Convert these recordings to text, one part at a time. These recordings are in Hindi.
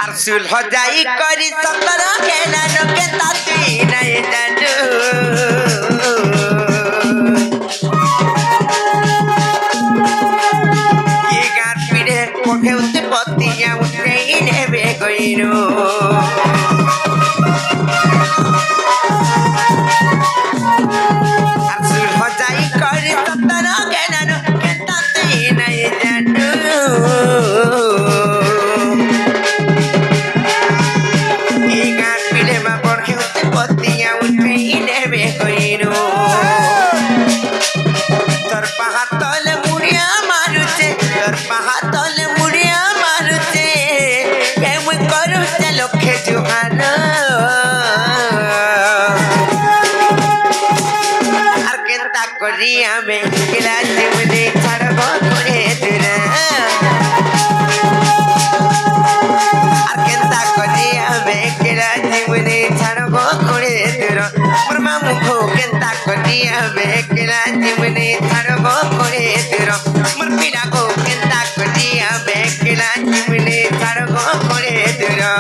अरसुल हो जाई करी सतर के नानो के ताती नहीं जानू ये गात पीड़े कोठे उते पत्तियां उठे इन्हें बेगोइनो अरसुल हो जाई करी सतर के नानो के ताती नहीं जानू में गिलासी मुझे छड़को तुरे तुरा अरकेंता कोजिया में गिलासी मुझे छड़को तुरे तुरा मुर्मा मुखो केंता कोजिया में गिलासी मुझे छड़को तुरे तुरा मुर्पीड़ा को केंता कोजिया में गिलासी मुझे छड़को तुरे तुरा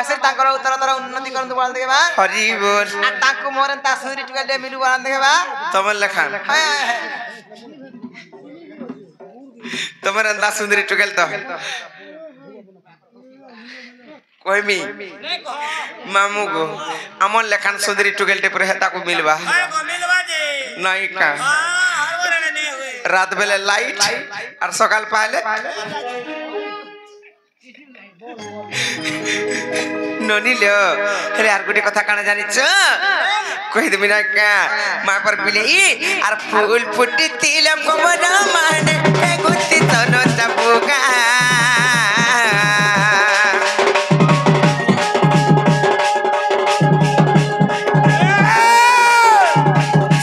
उन्नति करन बोल देबा हरि बोल ताको मोरन ता सुरी टुगले मिलु बोल देबा तमन लखान तमन अंदा सुंदरी टुगल तो कोई मी मामू गो अमन लखान सुंदरी टुगल टे पर हेता को मिलबा नहीं का रात बेले लाइट और सकाल पहले नोनी लो अरे यार गुटे कथा काना जानि छ कहि देबि ना का मा पर बिले और फूल फुटी तिलम को मना माने ए गुत्ती तनो तबुगा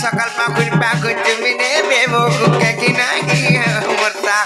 सकल पाकुन जमिने बेमो के किना की मरता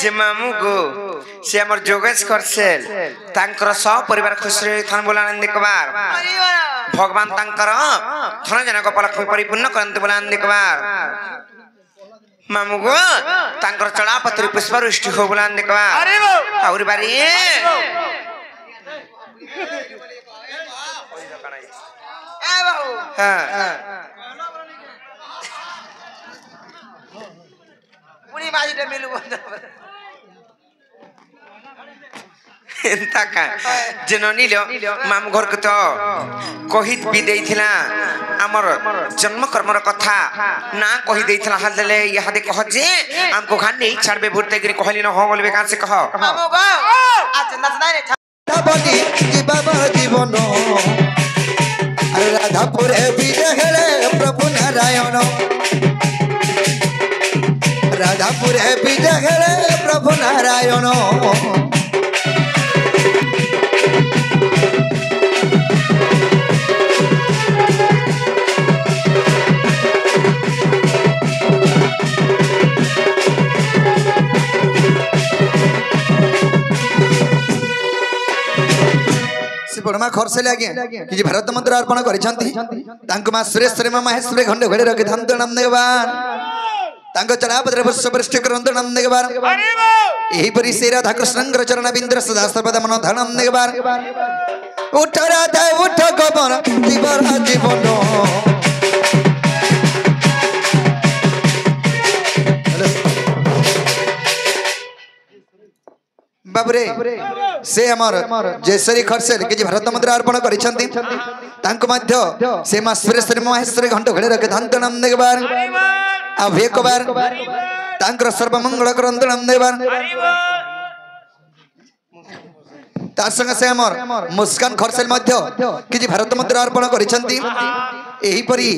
से मामू को से हमर जोगेश करसेल तांकर सब परिवार खुश रहे थान बोला आनंद कबार भगवान तांकर थन जनक लक्ष्मी परिपूर्ण करंत बोला आनंद कबार मामू को तांकर चढ़ा पत्र पुष्प वृष्टि हो बोला आनंद कबार और बारी पुरी माजी टे मिलु बंद एंता का जननी लो माम घर को तो कहित भी देइथिला हमर जन्म कर्मर कथा ना कहि देइथिला हाल देले यहा दे कह जे हमको खान नहीं छाड़बे भूरते गिरी कहली न हो बोलबे कान से कह मामू गो आ चंदा सदाय रे बनी जीवन जीवन अरे राधापुर विजय प्रभु नारायण राधापुर विजय प्रभु नारायण बड़मा खरसेले आगे कि भारत मंत्र अर्पण करिसंती तांको मा सुरेश्वरी मा महेश्वरी खंड घड़े रखि धाम नाम देवार तांको चलापत्र पुष्प वृष्टि करंत नाम देवार एही परि श्री राधा कृष्णंकर चरण बिंद्र सदा सर्वदा मन धनम देवार उठ राधा उठ गोबर जीवन जीवन बाबरे से हमर जयश्री खरसेल कि भारत मंत्र अर्पण करिसंती तांको मध्य से मा सुरेश्वरी महेश्वरी घंट घड़े रखे धान नाम देवार अब एक बार तांकर सर्व मंगल करंत नाम देवार तार संग से हमर मुस्कान खरसेल मध्य कि भारत मंत्र अर्पण करिसंती एही परि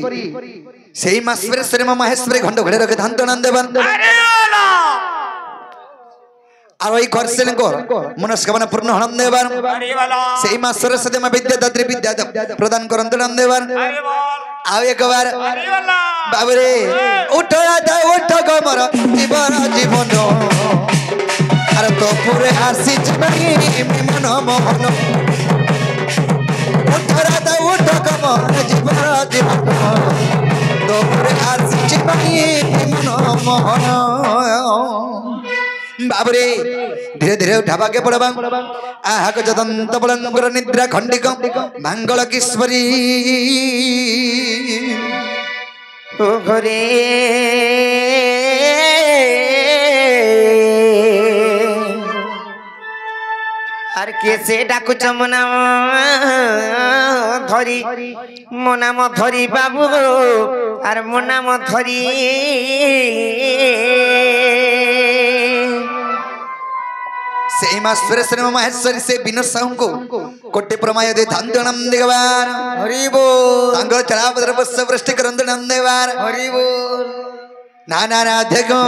सेही मा सुरेश्वरी महेश्वरी घंट घड़े रखे धान नाम देवार आरोही खरसेल को मनस्कामना पूर्ण हनम देवार सेही मा सरस्वती मा विद्या दात्री विद्या प्रदान करंत नाम देवार आव एक बार बाबरे उठ राधा उठ गमर जीवन जीवन अरे तो पूरे आसी नहीं मन मोहन उठ राधा उठ गमर जीवन जीवन तो पूरे आसी नहीं मन मोहन बाबरे धीरे धीरे उठावा के पड़वा आहा को जदंत बलंगर निद्रा खंडिक मंगल किश्वरी ओ घरे आर केसे डाकुच मना धरी मो नाम धरी बाबू आर मो नाम धरी से मा सुरेश्वरी महेश्वरी से बिनो साहू को कोटे प्रमाय दे धान नाम देवार हरि बोल तांगो चलापत्र पुष्प वृष्टि करंत नाम देवार हरि बोल नाना राधे गो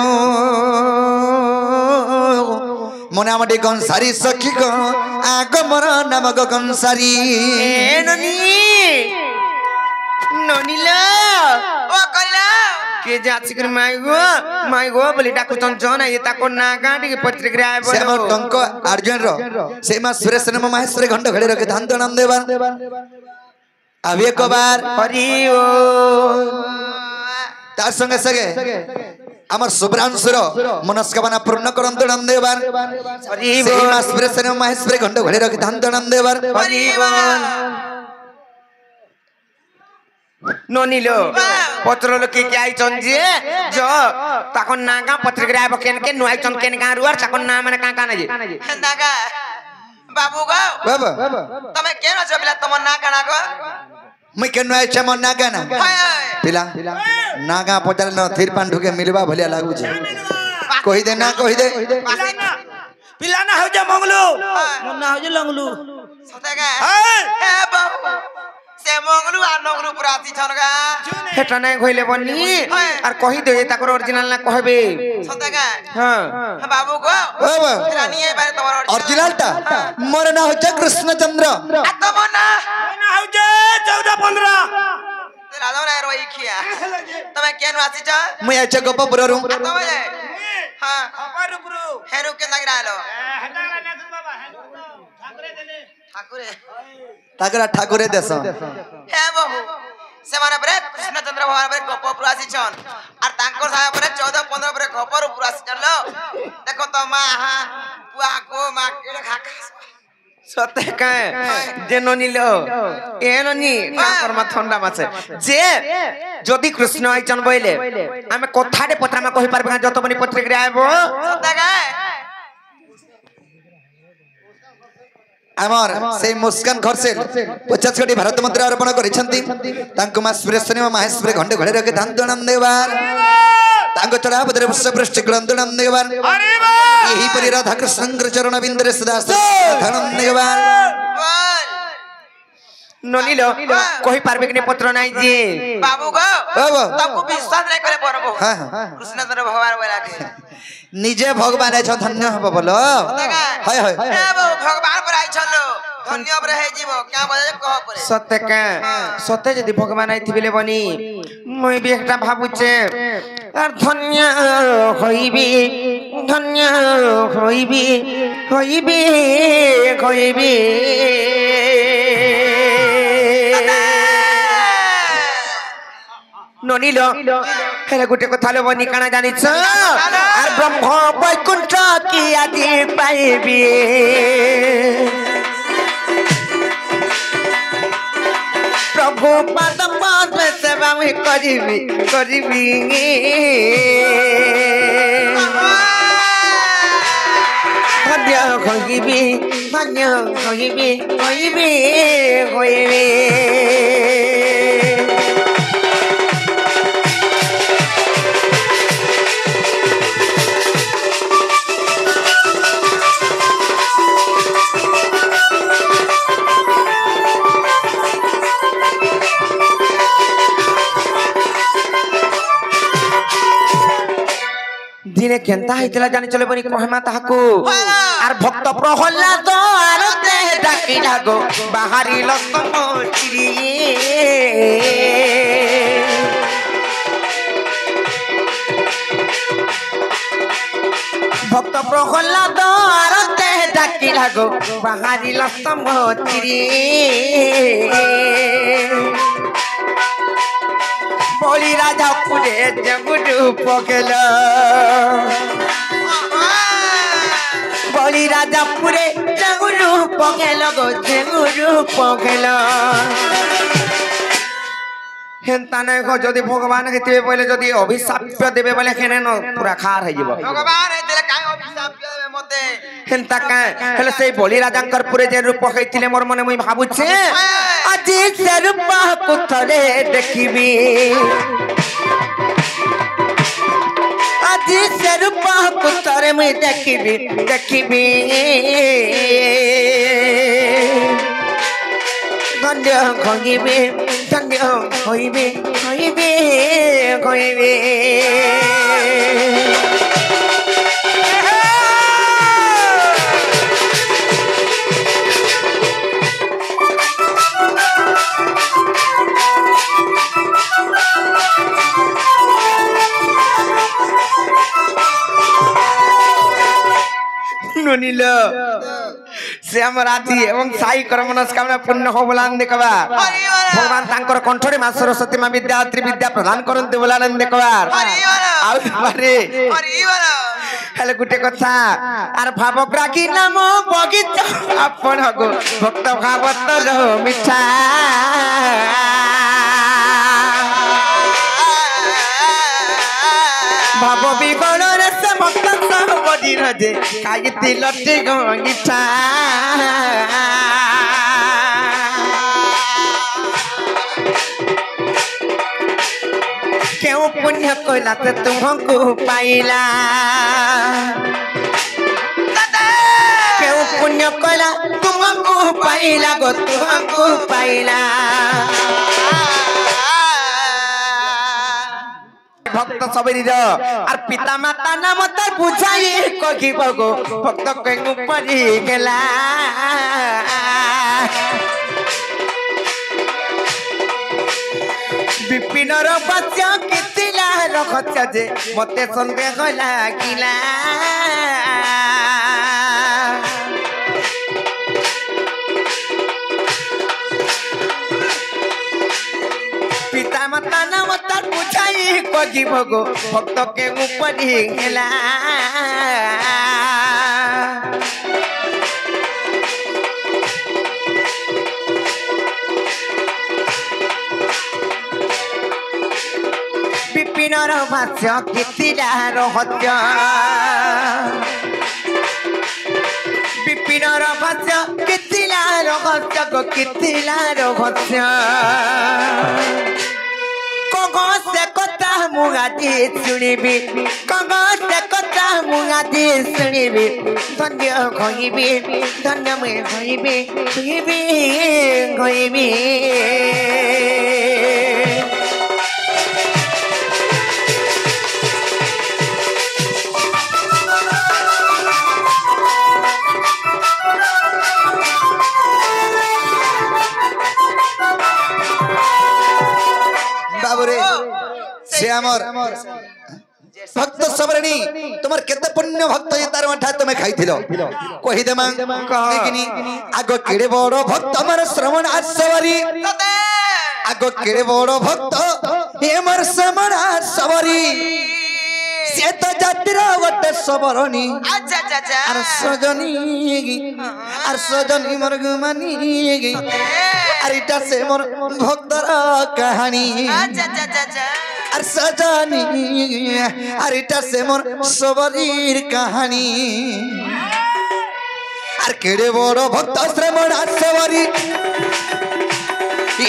मोनामटी कंसारी सखी गो आगमर नाम गो कंसारी ननी ननीला ओ कला के जाची कर माई गो बोली डाकू चंचन ये ताको ना गांडी के पत्रिका आए बोलो से हमर टंक अर्जुन रो से मा सुरेश्वरी महेश्वरी घंट घड़े रखे धान नाम देवार अब एक बार हरि ओ तार संगे संगे हमर शुभ्रांशुर मनस्कामना पूर्ण करंत नाम देवार हरि से मा सुरेश्वरी महेश्वरी घंट घड़े रखे धान नाम देवार हरि ननीलो पत्र लोक के आई चंजे जो ताको नागा पत्रिका आबो केन के नुआई चन केन का रुआर ताको ना माने का जे नागा बाबू गो बाबा तमे केन छ बिला तम ना काना गो मैं केन आइ छ मन नागा ना पिला नागा पचार न थिर पान ढुके मिलबा भलिया लागु छ कहि दे ना कहि दे पिला ना हो जा मंगलू मुन्ना हो जा लंगलू सतेगा ए बाबू से मंगलू आ नंगलू पुराती छनगा हेटा नै खइले बन्नी आर कहि दे ताकर ओरिजिनल ना कहबे सतेगा हां बाबू को बाबा रानी ए बारे तोर ओरिजिनल ता मोर ना हो छ कृष्णचंद्र आ तम ना हो जा 14-15 राधा रे रोई खिया तमे केन आसी छ मैं अच्छा गप पुररू तमे हां खबर उपरू हेरो के लग रहलो हेता ना तुम बाबा ठाकुरे देले ठाकुरे ताकरा ठाकुरे देश हे बाबू ସେମାନେ ପରେ କୃଷ୍ଣଚନ୍ଦ୍ର ଭଗବାନ ପରେ ଗପ ଉପରୁ ଆସିଛନ୍ ଆର ତାଙ୍କର ସାଙ୍ଗେ ପରେ 14 15 ପରେ ଖପର ଉପରୁ ଆସିଛନ୍ लो ଦେଖ ତ ମା ପୁଆ କୋ ମା କେଡେ ଖାଖା সতে কায় যে ননিল এ ননি তাকর মা ঠান্ডা মাছে যে যদি কৃষ্ণ আইছন বইলে আমি কথাটে পত্রামা কই পারবে না যত বনি পত্রিকা আইবো ସତ ଗାଏ আমার সেই মুস্কান খরসেল 50 কোটি ভারত মুদ্রা অর্পণ করেছন্তি তাঙ্কু মা সুরেশ্বরী মাহেশ্বরী ঘণ্টে ঘড়ে রকে ধান্তনাম দেবার তাঙ্ক চড়া পদরে পুষ্পৃষ্ঠ গ্রন্থনাম দেবার এই পরি রাধা কৃষ্ণঙ্কর চরণ বিন্দরে সদা ধানম দেবার বল ননিল কই পারবে কি পত্র নাই যে বাবু গো বাবু। তাকু বিশ্বাস নাই করে পড়বো হ্যাঁ হ্যাঁ কৃষ্ণচন্দ্র ভগবান বলাকে নিজে ভগবান আছ ধন্য হব বলো হয় হয় হে বাবু ভগবান पर আইছন লো ধন্য पर हे जीवो क्या बजे कह परे সতে কায় সতে যদি ভগবান আইতিবিলে বনি মই বি একটা ভাবুছে আর ধন্য হইবি ধন্য হইবি হইবি হইবি ননিল হেলে গোটে কথা লো বনি কানা জানিছ আর ব্রহ্ম বৈকুণ্ঠ কি আদি পাইবি প্রভু পাদ পদ্মে সেবা আমি করিবি করিবি ধন্য হইবি ধন্য হইবি হইবি হইবি দিনে কেনতা হইতলা জানি চলে বনি কহমা তাহাকু আর ভক্ত প্রহ্লাদ আরতে ডাকি লাগো বাহারি লতমচিরি ভক্ত প্রহ্লাদ আরতে ডাকি লাগো বাহারি লতমচিরি বলি রাজা পুরে জগুডু পগেল বলি রাজা পুরে জগুডু পগেল গো জগুডু পগেল হেনতা নাই গো যদি ভগবান হেতিবে বলে যদি অভিশাপ দেবে বলে কেন পুরা খার হয়ে যাব ভগবান এতলে কাই অভিশাপ দেবে মতে হেনতা কাই হেলে সেই বলি রাজাঙ্কর পুরে যে রূপ হইতিলে মোর মনে মুই ভাবুছে আজি সে রূপ কুথরে দেখিবি আজি সে রূপ কুথরে মুই দেখিবি দেখিবি ধন্য হইবে ধন্য হইবে হইবে হইবে ননিল শ্যাম রাতি এবং সাই কর মনস্কামনা পূর্ণ হো বলান দেখবা ভগবান তাঙ্কর কণ্ঠরে মা সরস্বতী মা বিদ্যাত্রী বিদ্যা প্রদান করন্তে বলান দেখবার আউ পারে হেলে গুটে কথা আর ভাবক রাখি নাম বগিচ আপন হগো ভক্ত ভাগবতর মিঠা ভাব বিগল রস ভক্ত সহবডি রজে খাইতি লটি গঙ্গিঠা কেউ পুণ্য কইলা তো তুমকু পাইলা কেউ পুণ্য কইলা তুমকু পাইলা গো তুমকু পাইলা ভক্ত সবরির আর পিতা মাতা নাম তার বুঝাই কহিব গো ভক্ত কেঙ্গু পরি গেলা বিপিনর বাচ্চা কিতিলা ରଖଛ ଯେ ମତେ ସନ୍ଦେହ ଲାଗିଲା পিতা মাতা নাম তার বুঝাই কহিব গো ভক্তকে উপরি গেলা বিপিনর ভাষ্য কীর্তিরা রহস্য বিপিনর ভাষ্য কীর্তিলা রহস্য গো কীর্তিলা রহস্য কগসে কথা মু আଜି শুনিবি কগসে কথা মু আଜି শুনিবি ধন্য কহিবি ধন্য মে কহিবি কহিবি কহিবি से आमर भक्त सबरणी तुमर केते पुण्य भक्त ये तार मठा तुमे खाइथिलो कहि देमा लेकिन आगो केड़े बड़ो भक्त हमर श्रवण आसवरी आगो केड़े बड़ो भक्त हे हमर श्रवण आसवरी से तो जातिरा गोटे सबरणी अच्छा अच्छा अच्छा आर सजनी मोर गुमानी आर इटा से मोर भक्तर कहानी अच्छा अच्छा अच्छा আর সজনী আর এটা সে মোর সবরীর কাহিনী আর কেড়ে বড় ভক্ত শ্রমণ সবরী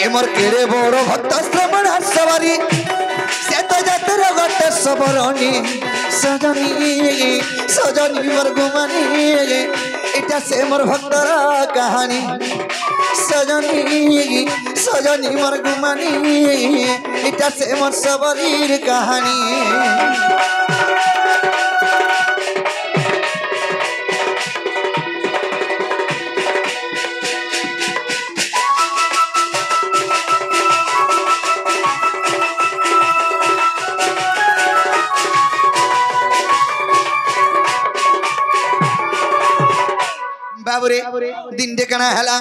এ মোর কেড়ে বড় ভক্ত শ্রমণ সবরী সে তো যাত্রা গটে সবরণী সজনী সজনী মোর গুমানি এটা সে মোর ভক্তর কাহিনী सजनी सजनी मोर गुमानी इटा से मोर सबरीर कहानी बाबुरे दिन डेकना हला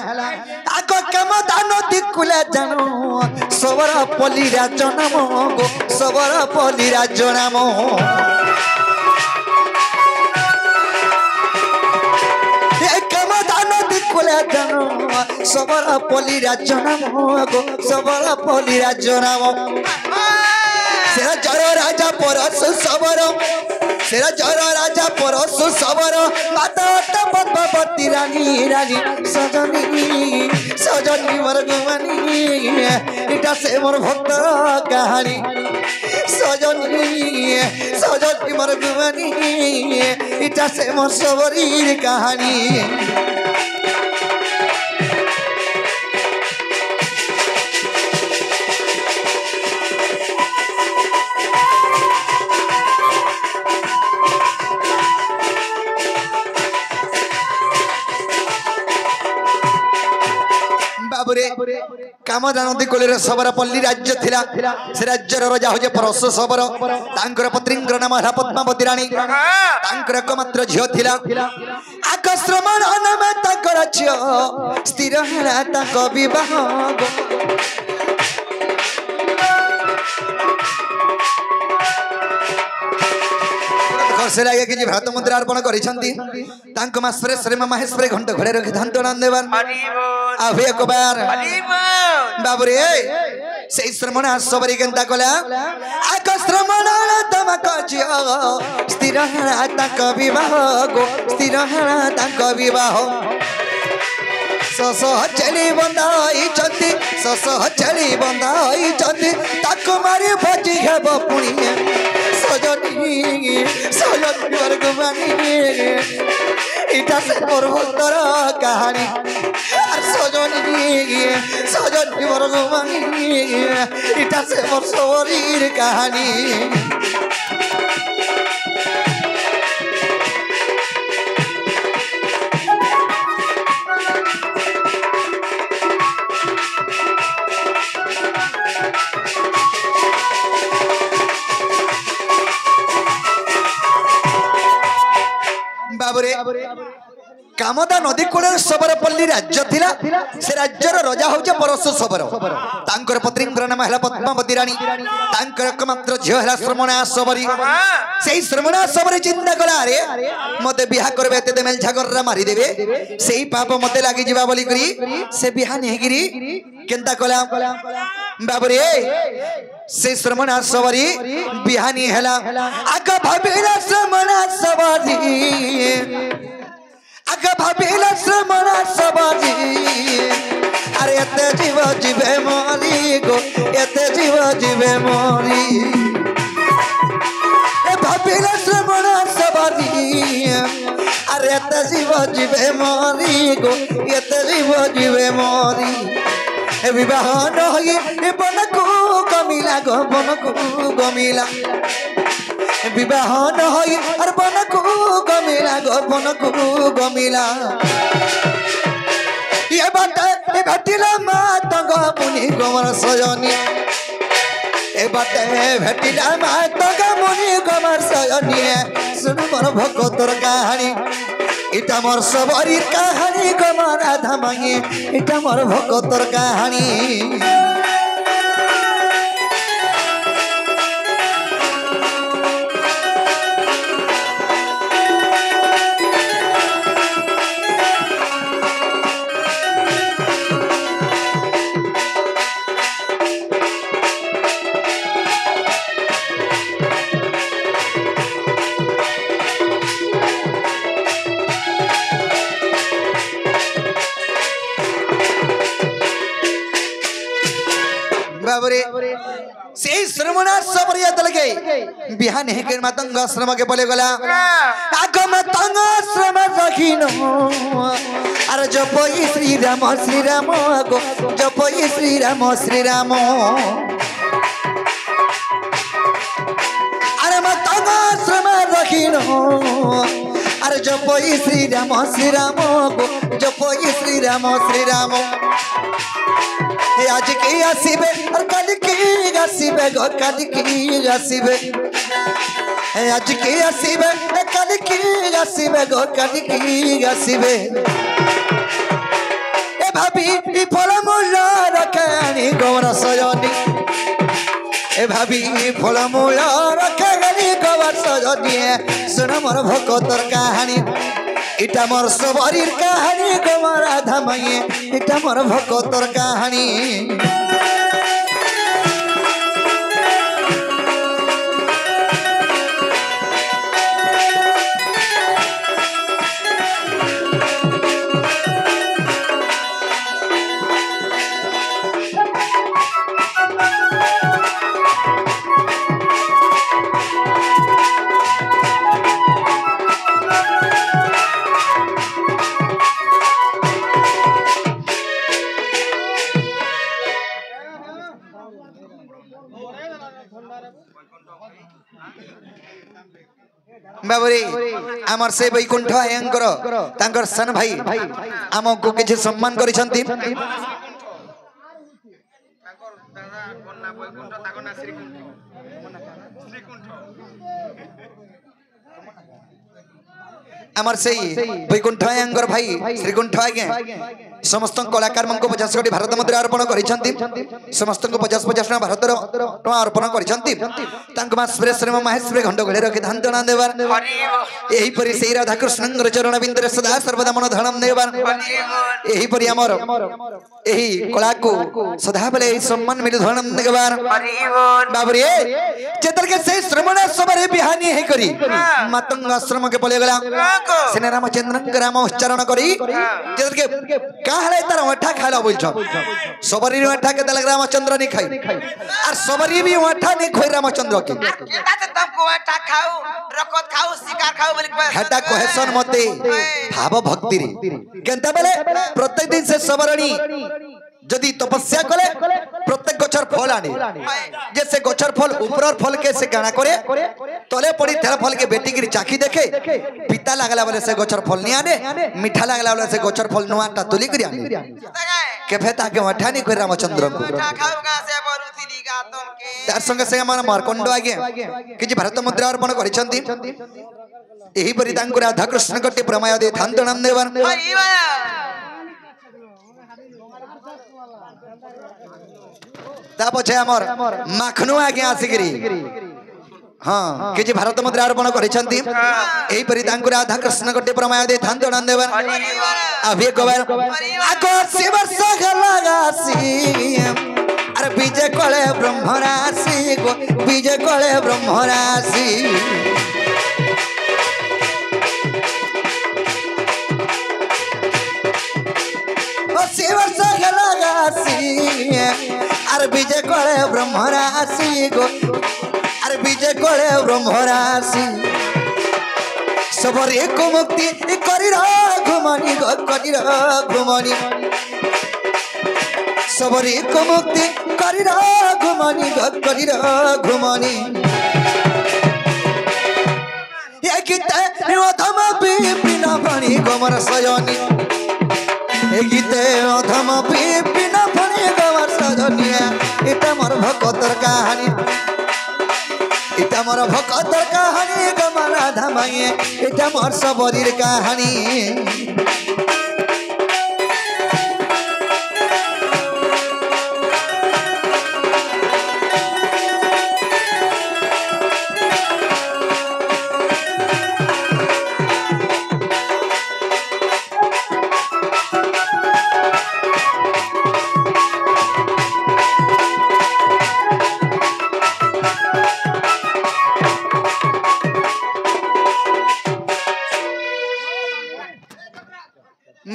आगो कम दानो दिकुला जानो सबरा पली राजनाम गो सबरा पली राजनाम कम दानो दिकुला जानो सबरा पली राजनाम गो सबरा पली राजनाम सेरा जरो राजा परस सबरो सेरा जरो राजा परस सबरो माता पद्मावती रानी रानी सजनी सजनी मोर गुमानी इटा से मोर भक्तर कहानी सजनी सजनी मोर गुमानी इटा से मोर सबरीर कहानी काम जानती कोले सबरा पल्ली राज्य थिला से राज्यर राजा हो जे परस सबर तांकर पत्रींकर नाम हला पद्मावती रानी तांकर एकमात्र झियो थिला आकश्रमण नाम तांकर झियो स्थिर हला तांक विवाह से लगे कि भारत मंदिर अर्पण करिसंती तांक मासरे श्रीमा महेश्वरी घंट घरे रखि धन तोरण देवन आवे एक बार बाबुरे से श्रमण सबरी केनता कला आक श्रमण तमक जियो स्थिर हरा तांक विवाह गो स्थिर हरा तांक विवाह सस चली बंधाई चंदी सस चली बंधाई चंदी ताको मारी भजी हेब पुणी सजनी सजनी मोर गुमानी इटा से मोर भक्तर कहानी सजनी सजनी मोर गुमानी इटा से मोर सबरीर कहानी बाबरे कामदा नदी कूल सबरपल्ली राज्य थिला से राज्यर राजा होचे परशु सबर तांकर पत्नींकर नाम है पद्मावती रानी तांकर एकमात्र झियो है श्रमणा सबरी सेही श्रमणा सबरी चिंता कला रे मते बिहा करबे एते मेल झगररा मारी देबे सेही पाप मते लागी जिबा बोली करी से बिहा नहीं गिरी केंता कला बाबरे से श्रमणा सबरी बिहानी हैला आका भाबेला श्रमणा सबरी आगे भाबेला श्रमणा सबरी अरे एते जीव जीवे मोरी गो एते जीव जीवे मोरी ए भाबेला श्रमणा सबरी अरे एते जीव जीवे मोरी गो एते जीव जीवे मोरी ए विवाह न होई ए बनकु गमिला गो बनकु गमिला विवाह न होई और बनकु गमिला गो बनकु गमिला ये बाटे ए भेटिला मात गो मुनि गमर सजनी ए बाटे भेटिला मात गो मुनि गमर सजनी सुन मोर भक्तर कहानी इटा मोर सबरी कहानी गमर राधा मांगी इटा मोर भक्तर कहानी से श्रमणा सबरिया दलगे बिहान है के मतंग आश्रम के बोले गला आगो मतंग आश्रम रखिनो अरे जपई श्री राम आगो जपई श्री राम अरे मतंग आश्रम रखिनो अरे जपई श्री राम आगो जपई श्री राम आज की आसीबे और कल की आसीबे गो कल की आसीबे आज की आसीबे कल की आसीबे गो कल की आसीबे ए भाभी ई फल मूल रखानी गौर सजनी ए भाभी ई फल मूल रखानी गौर सजनी सुन मोर भक्तर कहानी इटा मोर सबरीर कहानी गमर राधा मांगे इटा मोर भक्तर कहानी बाबरे आमर से वैकुंठ आयंकर तांकर सन भाई आमको किछि सम्मान करिसंती आमर से वैकुंठ आयंकर भाई श्रीकुंठ आगे समस्त कलाकार मन को 50 कोटी भारत मुद्रा अर्पण करिसंती समस्त को 50 ना भारत टका अर्पण करिसंती तांक मास्प्रे श्री महेश्वरी घंट घड़े रखि धांतना देवार एही परि सेई राधा कृष्णंकर चरण बिंदरे सदा सर्वदा मन धनम देवार एही परि हमर एही कला को सदा बेले सम्मान मिल धनम देवार बाबरे चेतर के से श्रमणा सबरे बिहानी हे करी मतंग आश्रम के पले गला सेने रामचंद्रन राम उच्चारण करी चेतर के काहले तार ओठा खाला बोलछ सबरी ओठा के दलग रामचंद्र नहीं खाई और सबरी भी ओठा नहीं खोई रामचंद्र के केता त तुमको ओठा खाऊ रकत खाऊ शिकार खाऊ बोली हेटा कोहेसन मते भाव भक्ति रे केंता बेले प्रत्येक दिन से सबरणी जदि तपस्या कले प्रत्येक गछर फल आने जैसे गछर फल ऊपर फल के से गाना करे तले पड़ी तेल फल के बेटी की चाखी देखे पिता लागला वाले से गछर फल नहीं आने मीठा लागला वाले से गछर फल नुआटा तुली करी आने के फेता के मठानी कोई रामचंद्र को खाऊगा से बरुथिली गा तुम के तार संगे से हमारा मार्कंड आगे कि भारत मुद्रा अर्पण करिसंती यही परी तांको राधा कृष्ण कटे प्रमाय दे थांत नंदेवन ता पछे हमर माखनु आगे आसिगिरी हाँ किछि भारत मुद्रा अर्पण करिसंती एही परी तांको राधा कृष्ण कटे प्रमाय दे थांत नंदेवन अभी कबर आको शिवर्ष गलागासी अरे बीजे कळे ब्रह्मराशि गो बीजे कळे ब्रह्मराशि शिवर्ष गलागासी अरे बीजे कळे ब्रह्मराशि गो अरे बीजे कळे ब्रह्मराशि सबरे को मुक्ति करी घुमनी गो करी घुमनी सबरे को मुक्ति करी घुमनी गो करी घुमनी ये गीते अधम पिपिन फणी गोमर सजनी ये गीते अधम पिपिन फणी गोमर सजनी इटा मोर भक्तर कहानी इटा मोर भक्तर कहानी गोमर राधा माई इटा मोर सबरीर कहानी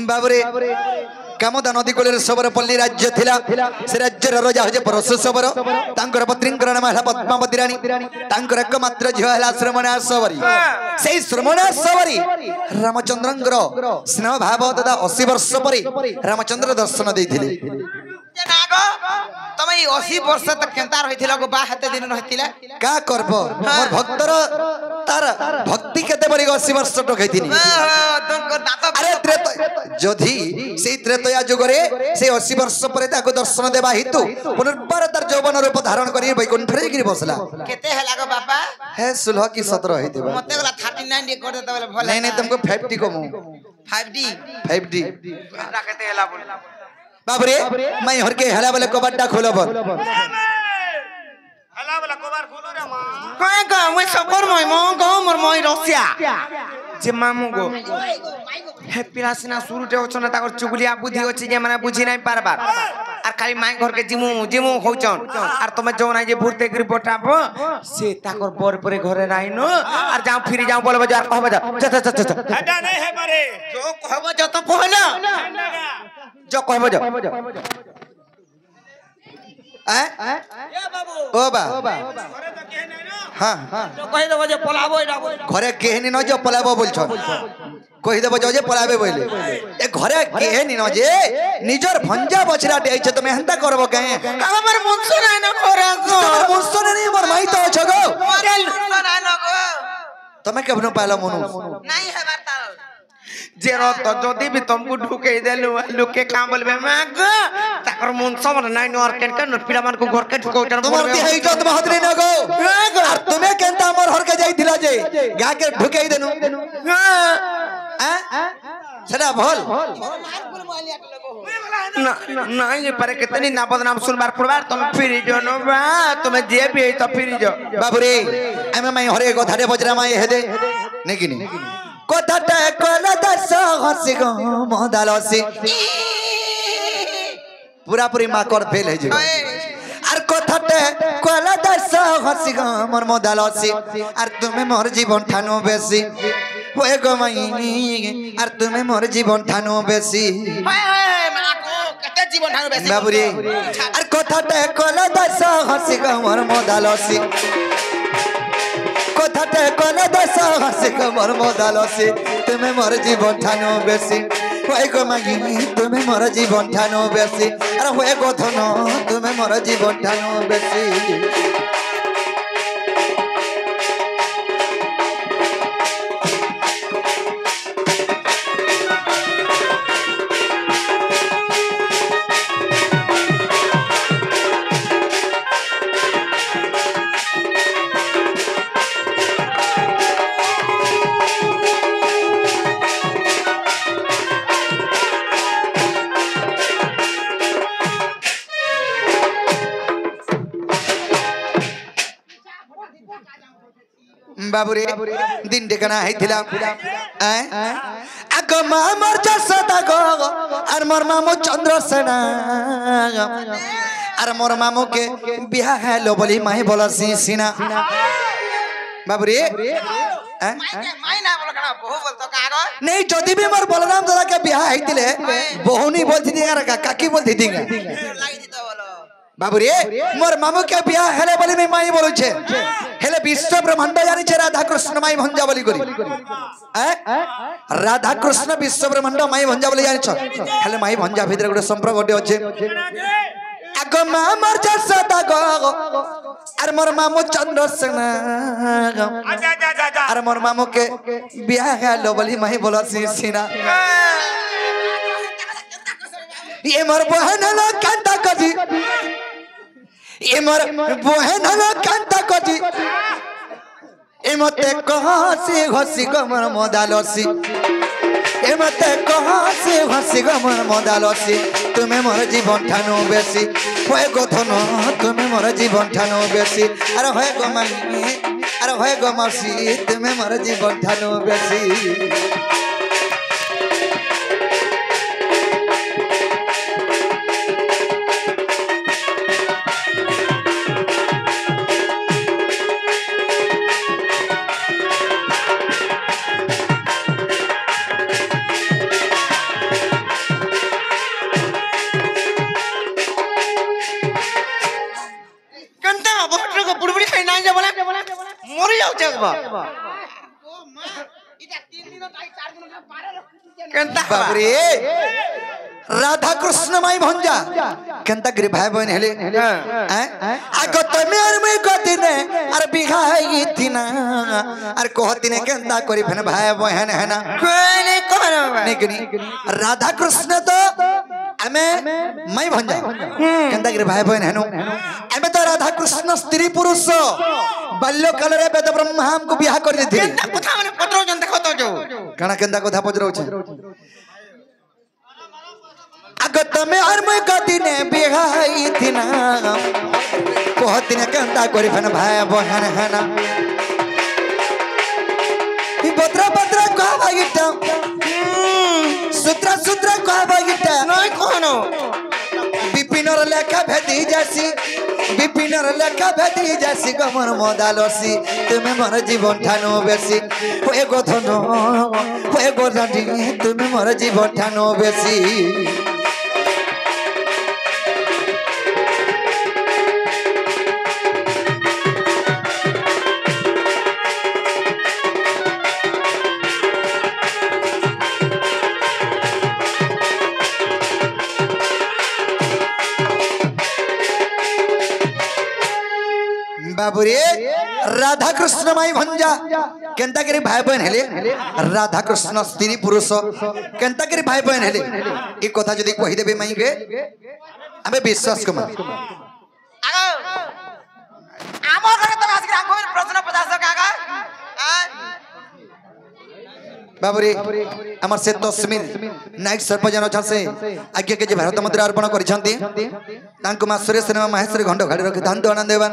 बाबरे कामदा नदी कूल सबर पल्ली राज्य थिला से राज्यर राजा होजे परशु सबर तांकर पत्नींकर नाम हला पद्मावती रानी तांकर एकमात्र झियो हला श्रमणा सबरी सेई श्रमणा सबरी रामचंद्रंकर स्नेह भाव तथा 80 वर्ष परे रामचंद्र दर्शन देथिले नागो तमे 80 वर्ष तक केंता रहिथिला गो बा हते दिन रहिथिला का करब मोर भक्तर तार भक्ति केते बरी 80 वर्ष टकैथिनी अरे त्रेता जधि सेई त्रेतया जुगरे से 80 वर्ष परे ताको दर्शन देबा हेतु पुनर्बार तार यौवन रूप धारण करी वैकुंठ रे गिरी बसला केते हला गो बापा हे 16 की 17 हेतिबा मते गला 39 डी कर देता बोले भले नहीं नहीं तुमको 50 को मु 5D केते हला बोल बाबरे मैं हर के हला वाला कबाटा खोलब हला वाला कबार खोलो रे मां काय का मैं सबर मोर मोय रसिया जे मामू गो हे पिलासिना सुरुटे होचन ताकर चुगलिया बुद्धि अछि जे माने बुझी नै पारबार आर खाली माय घर के जिमु होचन आर तमे जो नै जे भूरते गिरी पटाबो से ताकर बर परे घरे राइनो आर जाऊ फिरी जाऊ बोलबो जार कहबो जा हटा नै हे मारे जो कहबो ज तो कहना जो कहबो ज ए बाबू ओ बा घरे तो के नै न हां तो कहि देबो जे पलाबो एडाबो घरे केहनी न जो पलाबो बोलछन कहि देबो जे पलाबे बोले ए घरे केहनी न जे निजर भंजा बछरा दे छ तमे हंता करबो काहे हमर मुनसो नै न करे गो मुनसो नै मोर माई तो छ गो मुनसो नै न गो तमे केबनो पाला मनु नै है बात जे रत जदी भी तुमको ढुके देलु लुके काम बोलबे माग ताकर मुनसो मन नै न और केन न पिला मान को घर के ढुको उठन तुम्हार ती है इज्जत महतरी न गो और तुमे केनता मोर हर के जाइथिला जे गा के ढुके देनु सेडा भल ना ये पर कितनी ना बदनाम सुनबार पड़बार तुम फिरी जो न बा तुम जे भी तो फिरी जो बाबूरे एमे मैं हरे कथारे बजरा माई हेदे नेकिनी कथाटे कोला दस हसी गो मदालसी पूरा पूरी माकर फेल है जे आर कथाटे कोला दस हसी गो मोर मदालसी आर तुमे मोर जीवन ठानो बेसी होए गो माई आर तुमे मोर जीवन ठानो बेसी जीवन ठानो बेसी बाबूरे आर कथाटे कोला दस हसी गो मोर मदालसी कथाटे कोला दस हसी गो मोर मदालसी तुमे मोर जीवन ठानो बेसी होए गो माई तुमे मोर जीवन ठानो बेसी आर होए गो धन तुमे मोर जीवन ठानो बेसी बाबुरे दिन डेकना हैथिला आगो मामर जसदा गो आर मोर मामू चंद्रसेना आर मोर मामू के बिहा हेलो बोली माही बोला सीना बाबुरे नहीं जदि भी मोर बलराम दादा के बिहा हैतिले बहुनी बोलथि दिंगा काकी बोलथि दिंगा बाबुरे मोर मामू के बिहा हेले बोली में माई बोलु छे हेले विश्व ब्रह्मांड जानि छे राधा कृष्ण माई भंजा बोली करी राधा कृष्ण विश्व ब्रह्मांड माई भंजा बोली जानि छ हेले माई भंजा भितर गोटे संपर्क गोटे अछि आगो मामर जसदा गो आर मोर मामू चंद्रसेना आर मोर मामू के बिहा हेलो बोली माई बोला सीना ये मोर बहन लो कांता कजी ये मोर बहन लो कांता कजी ए मते कहसी हसी गमर मदालसी ए मते कहसी हसी गमर मदालसी तुम्हें मोर जीवन ठानो बेसी होय गो धन तुम्हें मोर जीवन ठानो बेसी अरे होय गो मामी अरे होय गो मौसी तुम्हें मोर जीवन ठानो बेसी बाबरे राधा कृष्ण माई भंजा केंता गिरी भाई बहन हेले आगो तमे और मैं कहतिने अर बिहाई थिना अर कहतिने केंता करी फेन भाई बहन है ना कोने कोनो निकनी राधा कृष्ण तो हमें माई भंजा केंता गिरी भाई बहन हेनु हमें तो राधा कृष्ण स्त्री पुरुष बाल्य काल रे वेद ब्रह्मा हमको बियाह कर देथि केंता कथा माने पत्रो जन देखो तो जो कणा केंता कथा पजरो छ आगो तमे और मैं कहतिने बिहाई थिना कहतिने केंता करी फेन भाई बहन है ना बत्रा बत्रा कहबा गिटा सूत्र सूत्र कहबा गिटा नहीं कोनो विपिनर लेखा भेदी जासी विपिनर लेखा भेदी जासी गमर मदालसी तुम्हें मोर जीवन ठानो बेसी होय गो धन होय गो रानी तुम्हें मोर जीवन ठानो बेसी बाबुरे राधा कृष्ण माई भंजा केंता करी भाई बहन हेले राधा कृष्ण स्त्री पुरुष केंता करी भाई बहन हेले ई कथा जदी कहि देबे माई के हमें विश्वास कमा आमो घरे तो आजके आंगो प्रश्न 50 काका बाबुरे हमर से तस्मिन नायक सरपंच अच्छा से आज्ञा के जे भारत मुद्रा अर्पण करिसंती तांको मासुरे सिनेमा महेश्वरी घंट घाड़ी रखि धान तो आनंद देवन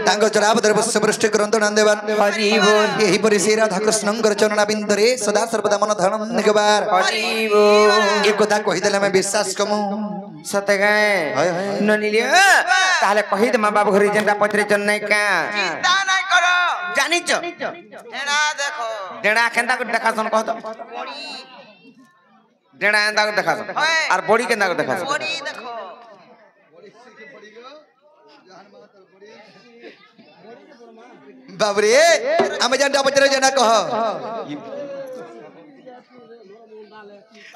तांको चराब दर बस पृष्ठ करंत आनंद देवन हरि बोल एही परि श्री राधा कृष्ण कर चरण बिंदरे सदा सर्वदा मन धन निकबार हरि बोल ए कथा कहि देले मैं विश्वास कमु सते गए ननिलियो ताले कहि दे मां बाबू घरे जेंटा पत्रे चन्नै का चिंता नै करो जानि छ डेड़ा देखो डेड़ा केंदा को देखा सन कह तो डेड़ा एंदा को देखा सन और बॉडी केंदा को देखा सन बॉडी देखो बाबरे हम जेंटा पत्रे जेना कह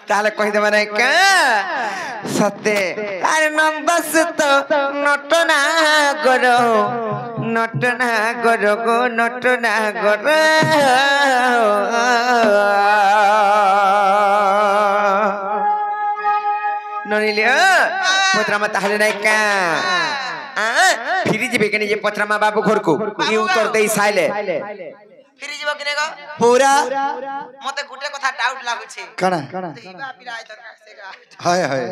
ताले कहि दे माने का सत्य अरे नंबस तो नटना करो गो नटना करो ननिलियो पत्रमा ताले नै का फिरी जिबे के जे पत्रमा बाबू घर को ई उत्तर देई साइले ফিরি যাব কিনে গো पूरा মতে গুটে কথা ডাউট লাগুছে कणा ইবা পিরা আই দরকার সেগা हाय हाय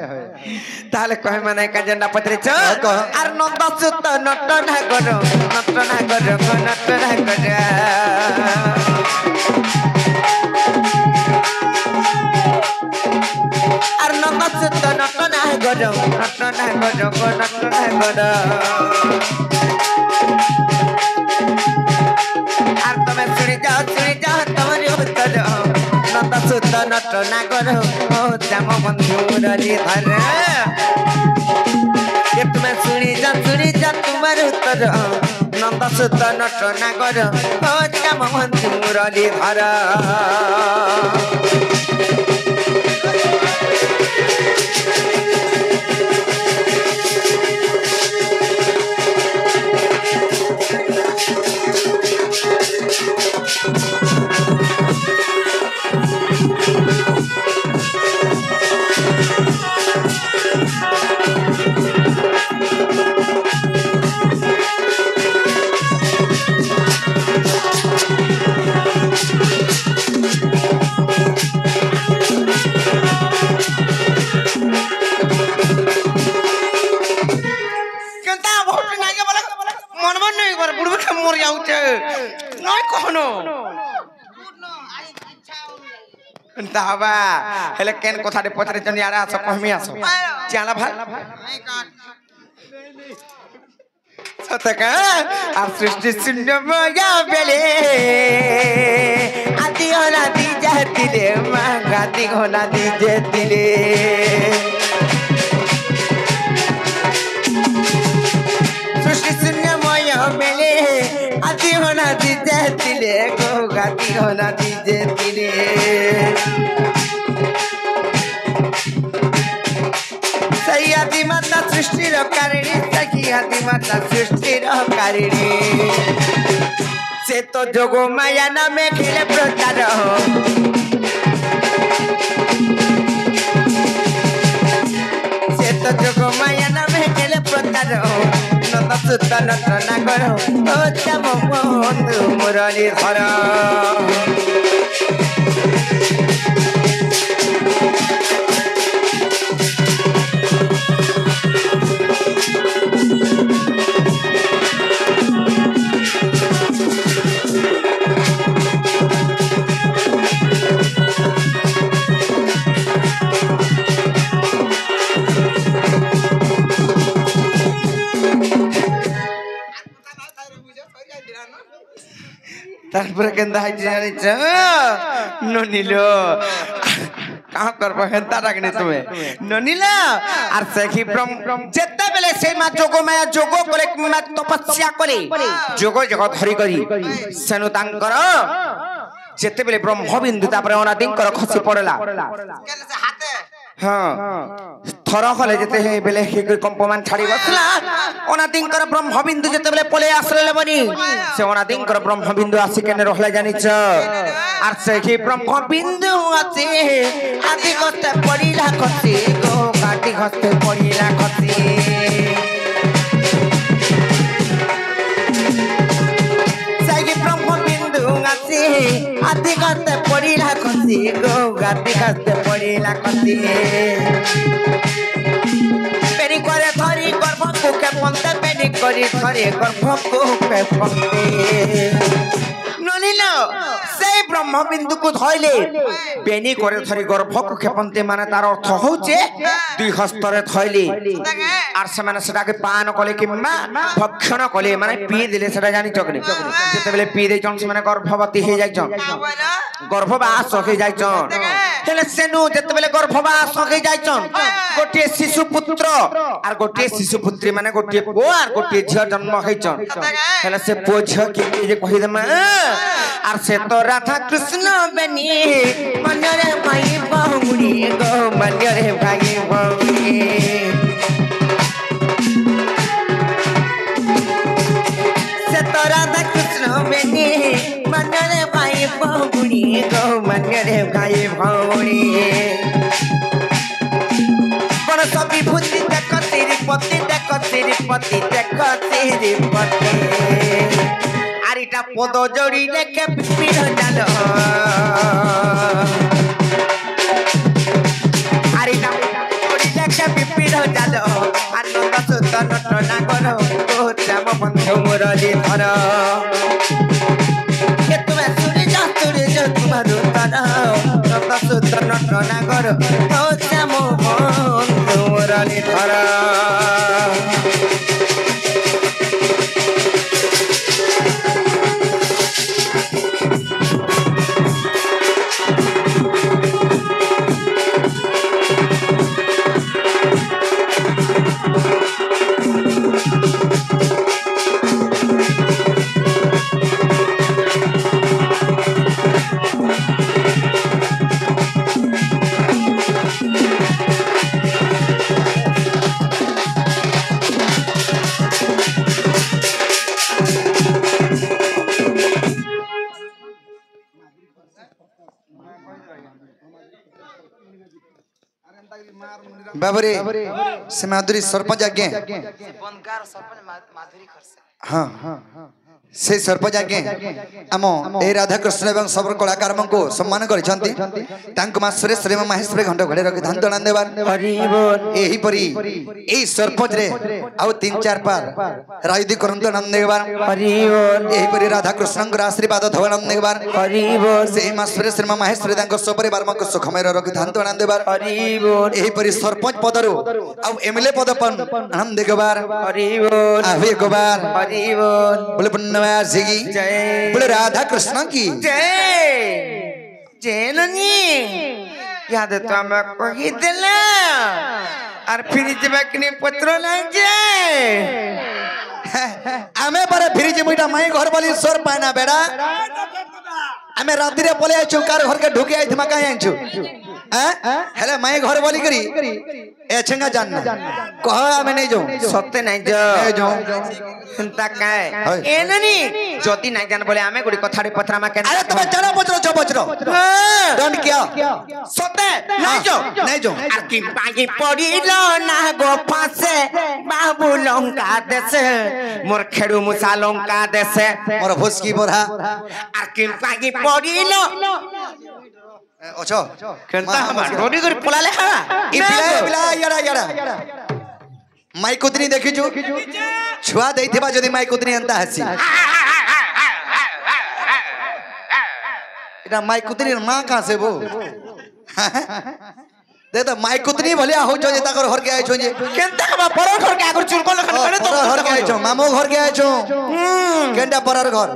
তাহলে কয় মানে কাজেন্ডা পত্রেছ কহ। আর নন্দ সুত নট না করো নট না করো নট না করো আর নন্দ সুত নট না করো নট না করো নট না করো আর তুমি শুনে যাও তোমার উত্তর নন্দ সুত নট না করো ও শ্যাম বন্ধু মুরলী ধর ये तुम्हें सुनी जा तुम्हारे उत्तर नंद सुत नट ना कर हो श्याम बंधु मुरली धर কেনতা বহুত নাগে বলে মন মন নই করে বুড়বে কে মর যাউছে নয় কখনো তা হবা হেলে কেন কথাটি পচারে জনি আরে আস কহমি আস চালা ভাই সতকা আর সৃষ্টি শূন্য ময়া বেলে আদি হলা দি যাতিলে মা গাদি হলা দি যেতিলে সৃষ্টি শূন্য ময়া বেলে আদি হলা দি যেতিলে গো গাদি হলা দি যেতিলে সেই আদি মাতা সৃষ্টির কারিণী সখী আদি মাতা সৃষ্টির কারিণী সে তো যোগ মায়া নামে খেলে প্রচার সে তো যোগ মায়া নামে খেলে প্রচার নন্দ সুত নট না কর ও শ্যাম বন্ধু মুরলী ধর তারপরে কেন্দা হাইছে জানিছ ননিল কাহ করব হেন্তা রাখনি তুমি ননিল আর সেখি যেতে বেলে সেই মা যোগ মায়া যোগ করে মা তপস্যা করে যোগ যোগ ধরি করি সেনু তাঙ্কর যেতে বেলে ব্রহ্মবিন্দু তারপরে অনাদিঙ্কর খসি পড়লা কেন সে হাতে হ্যাঁ থর হলে যেতে বেলে কম্পমান ছাড়ি বসলা অনাদিঙ্কর ব্রহ্মবিন্দু যেতে বেলে পলে আসলে বনি সে অনাদিঙ্কর ব্রহ্মবিন্দু আসি কেন রহলে জানিছ আর সেই ব্রহ্মবিন্দু আছে আদি গতে পড়িলা খসি গো কাটি গতে পড়িলা খসি সেই ব্রহ্মবিন্দু আছে আদি গতে পড়িলা খসি গো কাটি গতে পড়িলা খসি পেনি করে ধরি গর্ভকু কেপন্তে পেনি করে ধরে গর্ভকু কেপন্তে নলিল সেই ব্রহ্মবিন্দুকু ধইলে পেনি করে ধরি গর্ভকু ক্ষেপন্তে মানে তার অর্থ হচ্ছে দুই হস্তরে ধইলে আর সেমানে সেটাকে পান কলে কিংবা ভক্ষণ কলে মানে পিয়ে দিলে সেটা জানি চকনি যেতেবেলে পিয়ে দেইছন সেমানে গর্ভবতী হয়ে যাইছন গর্ভবাস হয়ে যাইছন হেলে সেনু যেতেবেলে গর্ভবাস হয়ে যাইছন গোটিয়ে শিশু পুত্র আর গোটিয়ে শিশু পুত্রী মানে গোটিয়ে পুଅ আর গোটিয়ে ঝিଅ জন্ম হইছন হেলে সে পুଅ ঝিଅ কি যে কহি দেমা আর সে তো রাধা কৃষ্ণ বেনি মনরে ভাই বাহুড়ি গো মনরে ভাই বাহুড়ি সে তো রাধা কৃষ্ণ বেনি মনরে ভাই বাহুড়ি গো মনরে ভাই বাহুড়ি কোন সবি ভূতি দেখ তিরুপতি দেখ তিরুপতি দেখ তিরুপতি আর এটা পদ জড়ি লেখে পিপির জাল আরে না জড়ি লেখে পিপির জাল আনন্দ সুত নট নাগর ও শ্যাম বন্ধু মুরলি ধর এ তুমি সুরে যা তোমার উত্তর আনন্দ সুত নট নাগর ও শ্যাম বন্ধু মুরলি ধর बाबरे से माधुरी सरपंच आज्ञे हाँ से सरपंच आज्ञे आम ए राधा कृष्ण एवं सब कलाकार को सम्मान करछंती तांको मासरे श्रीम महेश्वरी घंट घड़े रखि धान तणान देबार एही परी एही सरपंच रे आउ 3-4 पार राजदी करन तणान देबार एही परी राधा कृष्ण को आशीर्वाद धवनान देबार सेही मासरे श्रीम महेश्वरी तांको सपरिवार मको सुखमय रखि धान तणान देबार एही परी सरपंच पदरु आउ एमएलए पद पन आनंद देबार आवे गोबार बोले पुण्यवार जी बोले राधा कृष्ण की जय जय ननी याद तो हम कही दिला और फिर जब कने पत्र ना जे आमे पर फिर जे बेटा माई घर वाली सोर पाना बेड़ा आमे रात्रि रे पले आइछु कार घर के ढुके आइथमा काहे आइछु हैं हेले माई घर वाली करी ए छंगा जानना कह आमे नहीं जाऊ सत्य नहीं जो चिंता काय ए ननी ज्योति नहीं जान बोले आमे गुडी कथाड़ी पत्रा मा केन अरे तुम जाना बचरो डोंट क्या सत्य नहीं जो আর কি পাগি পড়িল না গো ফাসে বাবু লঙ্কা দেশে মোর খেড়ু মুসা লঙ্কা দেশে मोर भोसकी बोरा আর কি পাগি পড়িল ओछो কেনতা আমার ডোরি করে পলালে হা ई बिला यारा माई कुतनी देखिछु छुआ देइथिबा जदी माई कुतनी अंता हसी एटा माई कुतनी मां कहां से वो दे तो माई कुतनी भलिया हो जो जे ताकर घर के आइछो जे কেনতা বা পর ঘর কে আগর চুরকল করে তো घर के आइछो मामो घर के आइछो केंडा परर घर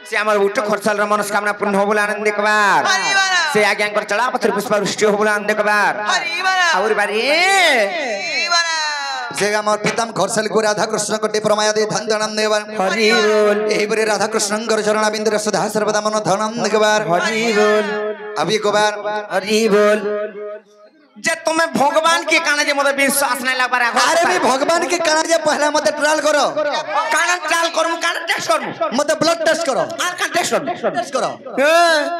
से আমার উচ্চ খরচাল মনস্কামনা পূর্ণ हो बोला आनंद कबार से आज्ञा कर चला पत्थर पुष्प वृष्टि हो बोला आनंद कबार और बारी जे हमर पिताम घरसल को राधा कृष्ण कोटे प्रमाया दे धन धनम देवर हरि बोल एही बरे राधा कृष्ण कर चरण बिंद सदा सर्वदा मन धनम देवर हरि बोल अभी गोबार हरि बोल जे तुम्हें भगवान के काने जे मोर विश्वास नहीं लग पारे अरे भी भगवान के कारण जे पहला मते ट्रायल करो काना ट्रायल करम काना टेस्ट करम मते ब्लड टेस्ट करो আর কান টেস্ট করম टेस्ट करो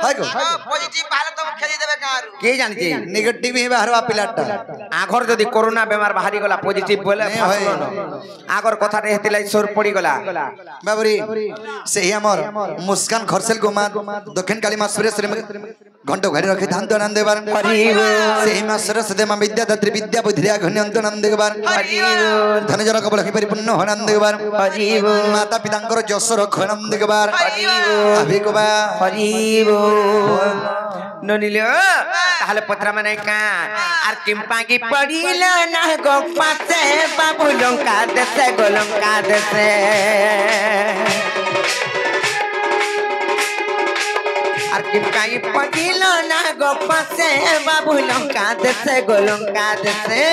हाय गो পজিটিভ ভালো তো খেলি দেবে কারু কে জানিছে नेगेटिव ही बाहरवा पिलाटा আগর যদি করোনা বেমার বাহারি গলা পজিটিভ বলে ফাসলো আগর কথাটা হেতিলাই সর পড়ি গলা बाबरी सेही हमर मुस्कान खरसेल गोमा दक्षिण काली मां सुरेश घंटो घड़ी रखी धान तो नंद देवर हरि बोल सेही मां सरस दे मां विद्या दात्री विद्या बुद्धिया घनि अंत नंद देवर हरि बोल धन जन कबल ही परिपूर्ण हो नंद देवर हरि बोल माता पितांकर जस रख नंद देवर हरि बोल अभी गोबा हरि बोल ननिले তাহলে পত্রা মানে কা আর কিম্পাগি পড়িল না গো পাশে বাবু লঙ্কা দেশে গো লঙ্কা দেশে আর কিম্পাগি পড়িল না গো পাশে বাবু লঙ্কা দেশে গো লঙ্কা দেশে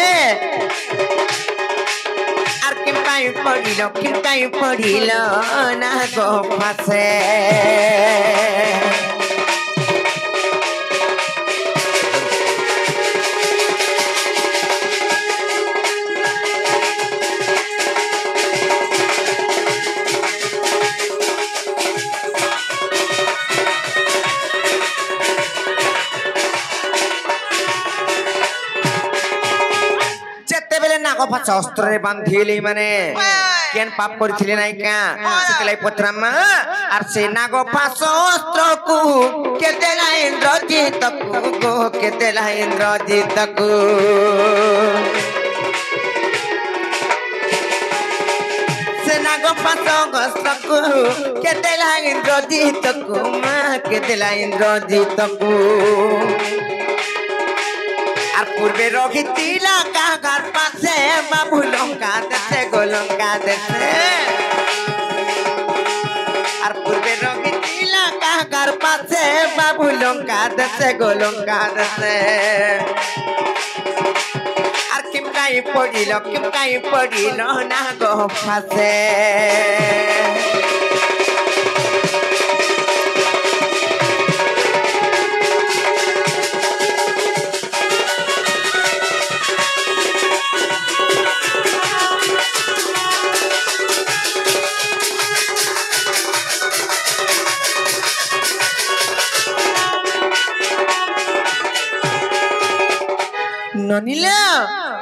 আর কিম্পাগি পড়িল না গো পাশে ফাঁস অস্ত্রে বাঁধিলে মানে কেন পাপ করেছিলে নাই কা সেতলাই পত্রামা আর সে নাগ ফাঁস অস্ত্রকু কেতে না ইন্দ্রজিতকু গো কেতে না ইন্দ্রজিতকু সে নাগ ফাঁস অস্ত্রকু কেতে না ইন্দ্রজিতকু মা কেতে না ইন্দ্রজিতকু আর পূর্বে রহিতিলা কাকার পাশে বাবু লঙ্কা দেশে গো লঙ্কা দেশে আর পূর্বে রহিতিলা কাকার পাশে বাবু লঙ্কা দেশে গো লঙ্কা দেশে আর কিমকাই পড়িল না গো ফাঁসে ননিলা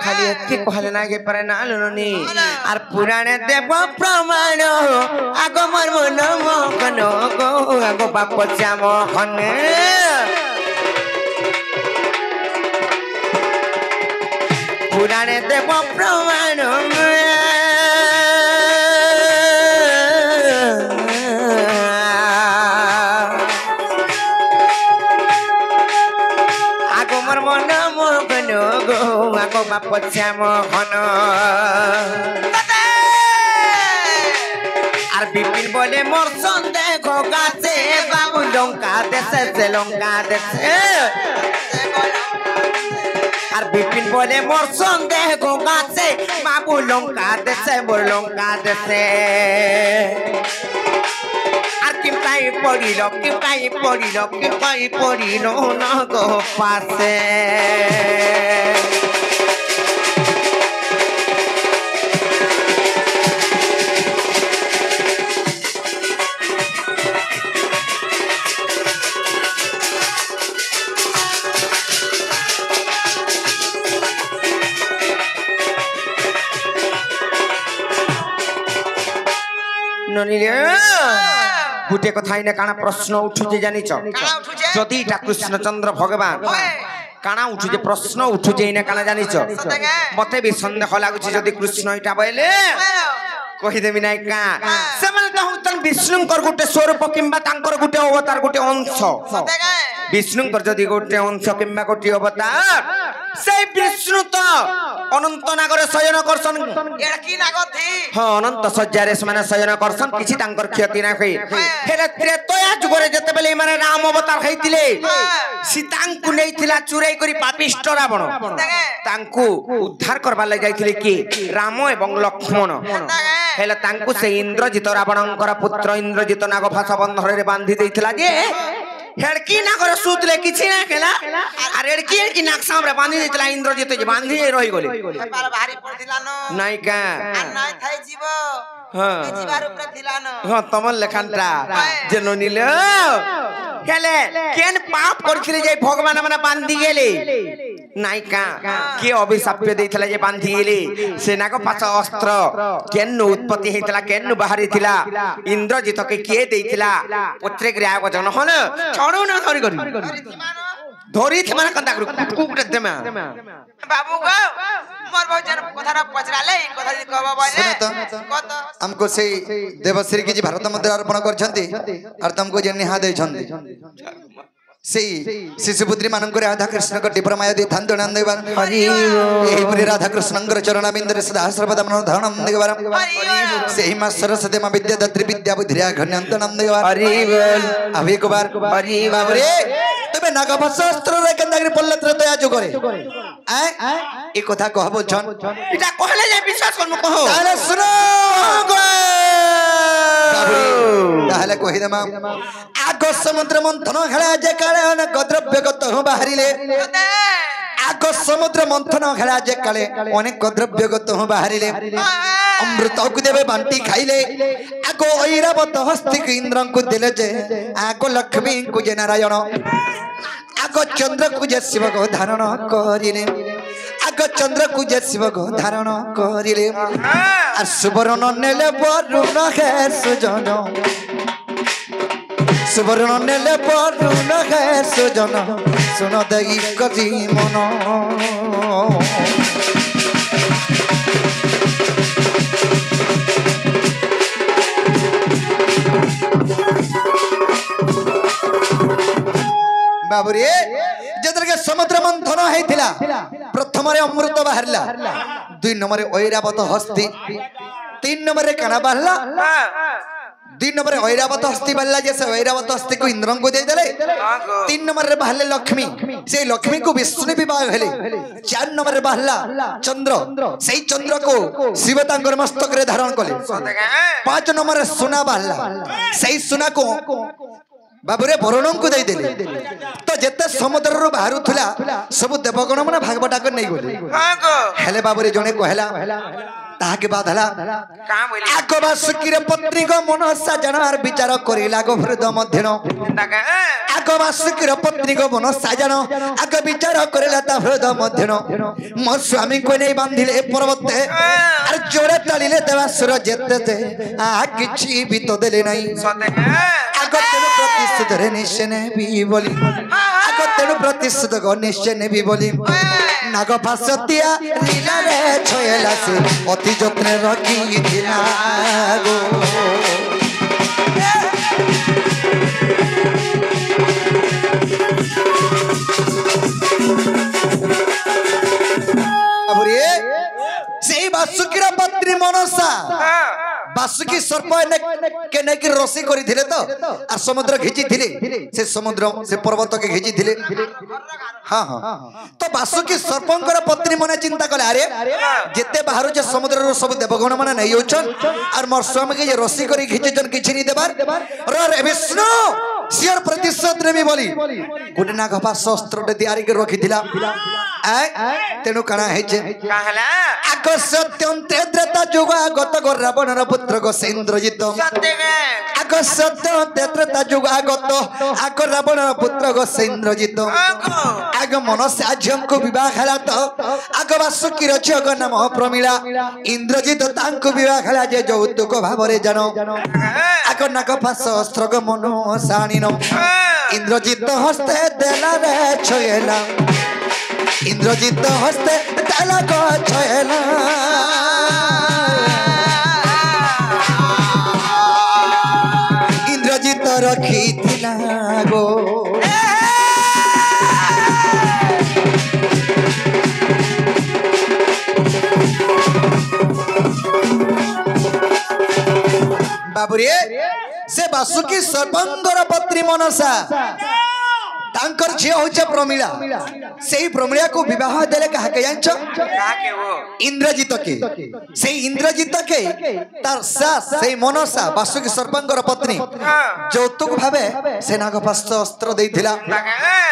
খালি একটি কহলে না গে পারে না ননি আর পুরাণে দেব প্রমাণ আগমর মন মগন গো আগ বাপ শ্যাম হনে পুরাণে দেব প্রমাণ আগমর মন মগন গো আগ বাপ শ্যাম হন আর বিপিন বলে মোর সন্দেহ গাছে বাবু লঙ্কা দেশে সে লঙ্কা দেশে আর বিপিন বলে মোর সন্দেহ গাছে বাবু লঙ্কা দেশে মোর লঙ্কা দেশে আর কিমকাই পড়িল না গো পাশে গোটে কথা এনে কাଣା প্রশ্ন উঠুছে জানিছ যদি এটা কৃষ্ণচন্দ্র ভগবান কাଣା উঠুছে প্রশ্ন উঠুছে এনে কাଣା জানিছ মতে বি সন্দেহ লাগুছে যদি কৃষ্ণ এটা বলে কহিদেবি নাই কা সেমানে তো হউতন বিষ্ণুঙ্কর গোটে স্বরূপ কিংবা তাঙ্কর গোটে অবতার গোটে অংশ বিষ্ণুঙ্কর যদি গোটে অংশ কিংবা গোটে অবতার সেই বিষ্ণু তো অনন্ত নাগরে শয়ন করছন হ্যাঁ অনন্ত শয্যারে ସେମାନେ শয়ন করছন কিছু তাঙ্কর ক্ষতি না হই হেলে ত্রেতয়া যুগরে যেতেবেলে মানে রাম অবতার হইতিলে সীতাଙ୍କୁ নেইଥିଲା চুরাই করি পাপিষ্ট রাবণ তাଙ୍କୁ উদ্ধার করবার লাগি যাইতিলে কি রাম এবং লক্ষ্মণ হেলে তাଙ୍କୁ ସେ ଇନ୍ଦ୍ରଜିତ ରାବଣଙ୍କର ପୁତ୍ର ଇନ୍ଦ୍ରଜିତ ନାଗ ଫାସ ବନ୍ଧରେ ବାନ୍ଧି ଦେଇଥିଲା ଯେ हेड़की ना करे सूतले किछि ना केला आ रेड़की की नाक सामने बांधी देतला इंद्रजित जे बांधी रही गेले पर भारी पड़ दिला न नाही का आ नाही थाई जीव हां जीवार ऊपर दिला न हां तमन लेखनटा जे ननिले हेले केन पाप करथिले जे भगवान माने बांधी गेले नाही का के अभिशाप देइथला जे बांधी गेले सेना को पाछ अस्त्र केन उत्पत्ति हेतला केन बाहरी थिला इंद्रजित के के देइथला पुत्रे ग्राह वजन हन छड़ो ना धरी करी धरी थे माने कंदा कुकुटे देमा बाबू गो मोर भजन कथारा पचराले कथा जी कहबा बोले कत हमको से देवश्री की जी भारत मध्य अर्पण करछंती और तुमको जे निहा दे छंती से शिशुपुत्री मानक राधा कृष्ण को टिप्रमाय दे थान दनंद देवार एही पुरी राधा कृष्णंकर चरण बिंदरे सदा सर्वदा मन धरणम देवार सेही मा सरस्वती मा विद्या दात्री विद्या बुद्धिया घन्यंत नंद देवार हरि बोल अभी को बार हरि बाबरे तबे नागभस्त्र रे कंदागरी पल्लत्र तया जो करे ए कथा कहबो छन इटा कहले जे विश्वास करमु कहो ताले सुनो ताले कहि देमा आगो समुद्र मंथन खेला जे काले अनेक द्रव्यगत बाहरिले आगो समुद्र मंथन खेला जे काले अनेक द्रव्यगत बाहरिले अमृत को देवे बांटी खाइले आगो ऐरावत हस्तिक इंद्र को दिले जे आगो लक्ष्मी को जे नारायण आगो चंद्र को जे शिव को धारण करिले আগ চন্দ্রকু যে শিব ধারণ করিলে আর সুবর্ণ নেলে বরুণ হে সুজন সুবর্ণ নেলে বরুণ হে সুজন শুন দেই কজি মন বাবুরে যেদিকে সমুদ্র মন্থন হয়েছিল প্রথমে অমৃত বাহারা 2 নম্বরে ঐরাবত হস্তি 3 নম্বরে কানা বাহারা 2 নম্বরে ঐরাবত হস্তি বাহারা যে সে ঐরাবত হস্তি কো ইন্দ্রଙ୍କୁ ଦେଇଦେଲେ 3 নম্বরে বাহারে লক্ষ্মী সেই লক্ষ্মী কো বিষ্ণু বিবাহ হেলে 4 নম্বরে বাহারা চন্দ্র সেই চন্দ্র কো শিব তাঙ্কর মস্তকরে ধারণ কলে 5 নম্বরে সোনা বাহারা সেই সোনা কো বাবুরে বরণଙ୍କୁ ଦେଇଦେଲେ ତ ଯେତେ ସମୁଦ୍ରରୁ ବାହାରୁଥିଲା ସବୁ ଦେବଗଣ ମାନେ ଭାଗବଟାକ ନେଇ ଗଲେ ହେଲେ ବାବୁରେ ଜଣେ କହିଲା ତାହାକେ ବାଧଲା ଆଗ ବାସୁକୀର ପତ୍ନୀଙ୍କ ମନ ସାଜଣାର ବିଚାର କରିଲା ଗଭୃଦ ମଧ୍ୟନ ଆଗ ବାସୁକୀର ପତ୍ନୀଙ୍କ ମନ ସାଜଣ ଆଗ ବିଚାର କରିଲା ତା ହୃଦ ମଧ୍ୟନ ମୋ ସ୍ୱାମୀଙ୍କୁ ନେଇ ବାନ୍ଧିଲେ ପର୍ବତେ ଆର ଜୋରେ ତଳିଲେ ଦେବାସୁର ଯେତେ କିଛି ବି ତ ଦେଲେ ନାହିଁ ଆଗ ତେଣୁ ପ୍ରତିଶୋଧରେ ନିଶ୍ଚୟ ନେବି ବୋଲି ଆଗ ତେଣୁ ପ୍ରତିଶୋଧ ନିଶ୍ଚୟ ନେବି ବୋଲି ନାଗ ଫାସତିଆ ରୀଲାରେ ଛୟଲା ସେ ଅତି ଯତ୍ନରେ ରଖିଥିଲା ଗো বাবুরে সেই বাসুকীর পত্নী মনসা বাসুকি সর্প কে নেকি রসি করিଥିଲେ তো আর সমুদ্র ঘিচিଥିଲେ সে সমুদ্র সে পর্বতকে ঘিচিଥିଲେ হ্যাঁ হ্যাঁ তো বাসুকি সর্পঙ্কর পত্নী মনে চিন্তা কলে আরে যেতে বাহারু যে সমুদ্রর সব দেবগণ মানে নেই হচ্ছন আর মোর স্বামীকে যে রসি করে ঘিচিছন কিছু নি দেবার রে বিষ্ণু সিওর প্রতিশোধ নেমি বলি গোটে নাগ পাশ অস্ত্রটে তৈরি করে রখিছিলা তেণু কাଣା হয়েছে আগ সত্যন্তে ত্রেতা যুগ আগত গো রাবণর পুত্র গো সে ইন্দ্রজিত আগ সত্যন্তে ত্রেতা যুগ আগত আগ রাবণর পুত্র গো সে ইন্দ্রজিত আগ মনসা ঝিয়ଙ୍କୁ বিবাহ ହେଲା ତ ଆଗ ବାସୁକୀର ଝିଅଙ୍କ ନାମ ପ୍ରମିଳା ଇନ୍ଦ୍ରଜିତ ତାଙ୍କୁ ବିବାହ ହେଲା ଯେ ଯୌତୁକ ଭାବରେ ଜାଣ ଆଗ ନାଗ ଫାସ ଅସ୍ତ୍ର ଗ ମନ ସାଣିନ ଇନ୍ଦ୍ରଜିତ ହସ୍ତେ ଦେଲା ରେ ଛୟଲା ইন্দ্রজিৎ হস্তে দেলা গো ছয়লা ইন্দ্রজিৎ রখিছিলা গো বাবুরে সে বাসুকি সর্বঙ্গর পত্নী মনসা तांकर झियो होचे प्रमिला सेही प्रमिला को विवाह देले काहे जानछ काहे वो इंद्रजित के सेही इंद्रजित के तार सास सेही मनसा बासुकी सर्पंकर पत्नी जौतुक भाबे सेनागपास्त्र अस्त्र देइथिला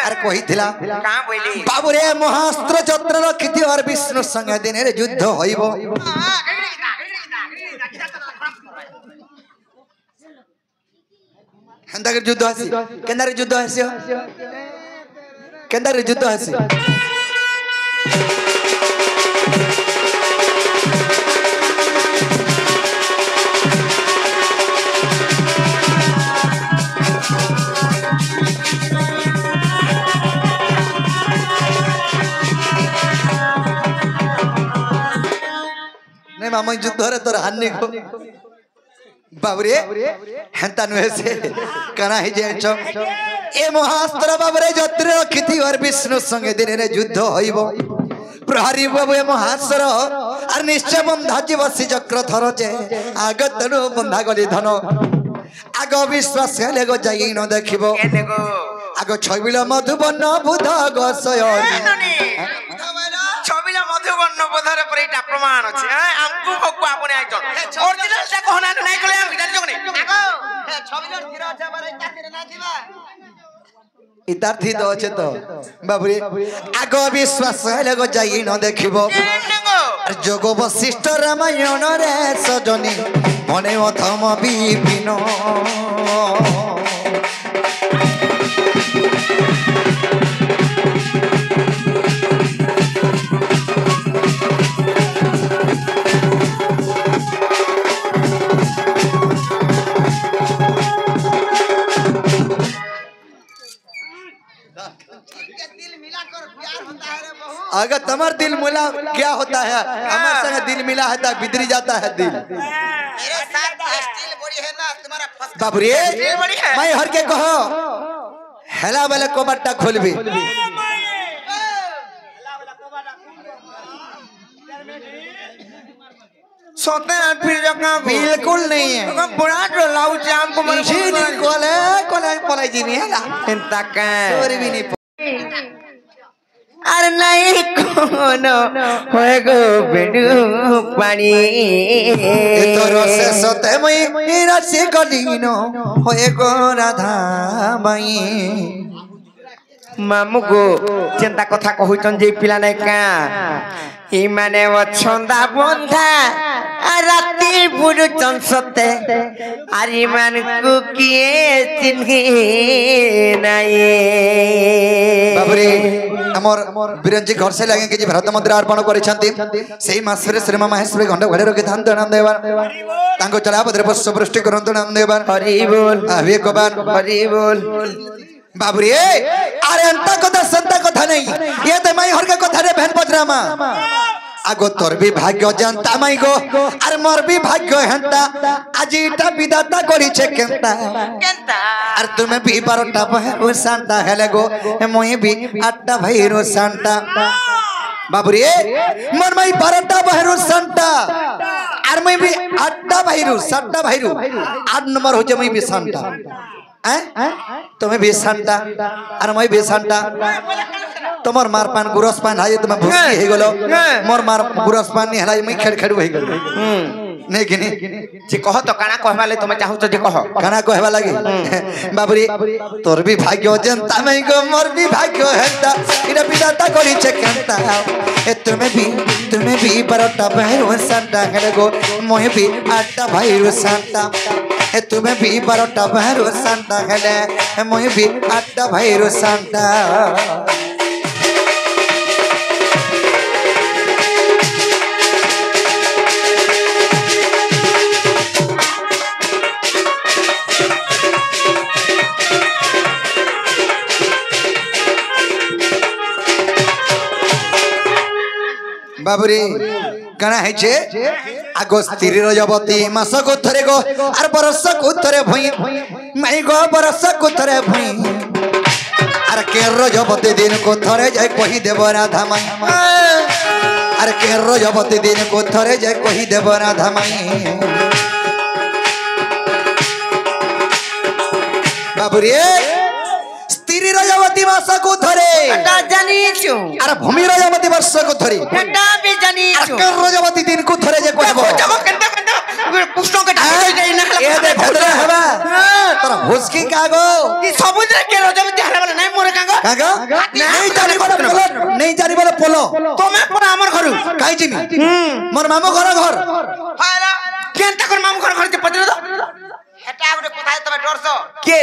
आर कहिथिला का बोली बाबूरे महास्त्र चत्र रखिथि और विष्णु संग दिने रे युद्ध होइबो हंदाके युद्ध हसी केंदारे युद्ध हसी केंदारे युद्ध हसी नहीं मामा युद्ध रे तोर हानि को बाबरे हेंता नुहे से कना ही जेछ ए महास्त्र बाबरे जत्र रखिथि और विष्णु संगे दिन रे युद्ध होइबो प्रहरी बाबू ए महास्त्र और निश्चय बंधा जीव सि चक्र थर जे आगतनु बंधा गली धन आग विश्वास हेले गो जाई न देखिबो आग छबिल मधुबन बुध गसय छबिला मधुबन बुधर पर एटा प्रमाण अछि हमकु कोकु आपने आइछन ओरिजिनल ता कहना नै कले हम विदार जगने आगो छबिलर धीर अछि बारे तातिर ना थिबा इतार थी दो छे तो बाबूरे आग विश्वास हेले गो जाई न देखिबो जोग वशिष्ठ रामायण रे सजनी मने अथम विपिन तुम्हार दिल मिला क्या होता है हमारे संग दिल मिला है तो बिदरी जाता है दिल मेरे साथ स्टील बड़ी है ना तुम्हारा बाबू रे मैं हर के कहो हेला वाले कोबट्टा खोलबी सोते हैं फिर जगह बिल्कुल नहीं है बुरा जो लाऊ जाम को मरे जी दिन कोले कोले कोले जी नहीं है ना चिंता कर सॉरी भी नहीं अरे नहीं कोनो होए गो बेडू पानी तोरो से सोते मैं रसी गलीनो होए गो राधा बाई मामू को चिंता कथा कहूचन जे पिला नहीं का ई माने वो छंदा बंधा राती बुरु चंसते आरी मान को किए चिन्ही नहीं बाबरे हमर बीरन जी घर से लगे कि भारत मुद्रा अर्पण करिसंती सेही मासरे श्रीमा महेश्वरी घंटा घड़े रखे धान नाम देवार तांको चला भद्र पुष्प वृष्टि करंतु नाम देवार हरि बोल आवे कोबान हरि बोल बाबरे अरे अंता कथा संता कथा नहीं ये तो मैं हर का कथा रे बहन बजरामा आगो तोर भी भाग्य जनता माई गो अरे मोर भी भाग्य हंता आज इटा विदाता करी छे केंता अरे तुम्हें भी 12टा बहरो सांता हेले गो मोई भी 8टा भैरो सांता बाबरे मोर माई 12टा बहरो सांता अरे मैं भी 8टा भैरो 7टा भैरो 8 नंबर हो जे मैं भी सांता तुम्हें भी सांता अरे मैं भी सांता तुम्हार मार पान गुरस पान हाय तुम भूसी हे गलो मोर मार गुरस पान नहीं हलाई मैं खेड़ खेड़ होई गलो नहीं कि नहीं जे कह तो काना कहवाले तुम चाहू तो जे कह काना कहवा लागी बाबरी तोर भी भाग्य जनता मैं गो मोर भी भाग्य हेता इना विदाता करी छे केंता ए तुम्हें भी 12टा बहरो सांता हेले गो मोहे भी 8टा भैरो सांता ए तुम्हें भी 12टा बहरो सांता हेले मोहे भी 8टा भैरो सांता बाबुरी कना है छे आगो स्त्री रजवती मास को थरे गो आर बरस को थरे भई मई गो बरस को थरे भई आर के रजवती दिन को थरे जाय कहि देव राधा माई आर के रजवती दिन को थरे जाय कहि देव राधा माई बाबुरी स्त्री रजवती मास को थरे ता जानी छु अरे भूमि रजवती वर्ष को थरी ता भी जानी छु अकर रजवती दिन को थरे जे कहबो जब कंदा कंदा पुष्टो के ढाई जाई ना ए दे भद्र हवा तोरा हुस्की कागो ई सबुद्र के रजब हला वाला नहीं मोरे कागो कागो नहीं जानी बोले पोलो नहीं जानी बोले पोलो तमे पर हमर घरु काई जिमी मोर मामो घर हाला केनता कर मामू घर जे पत्र दो हेटा गुटे कोथाय तमे डरसो के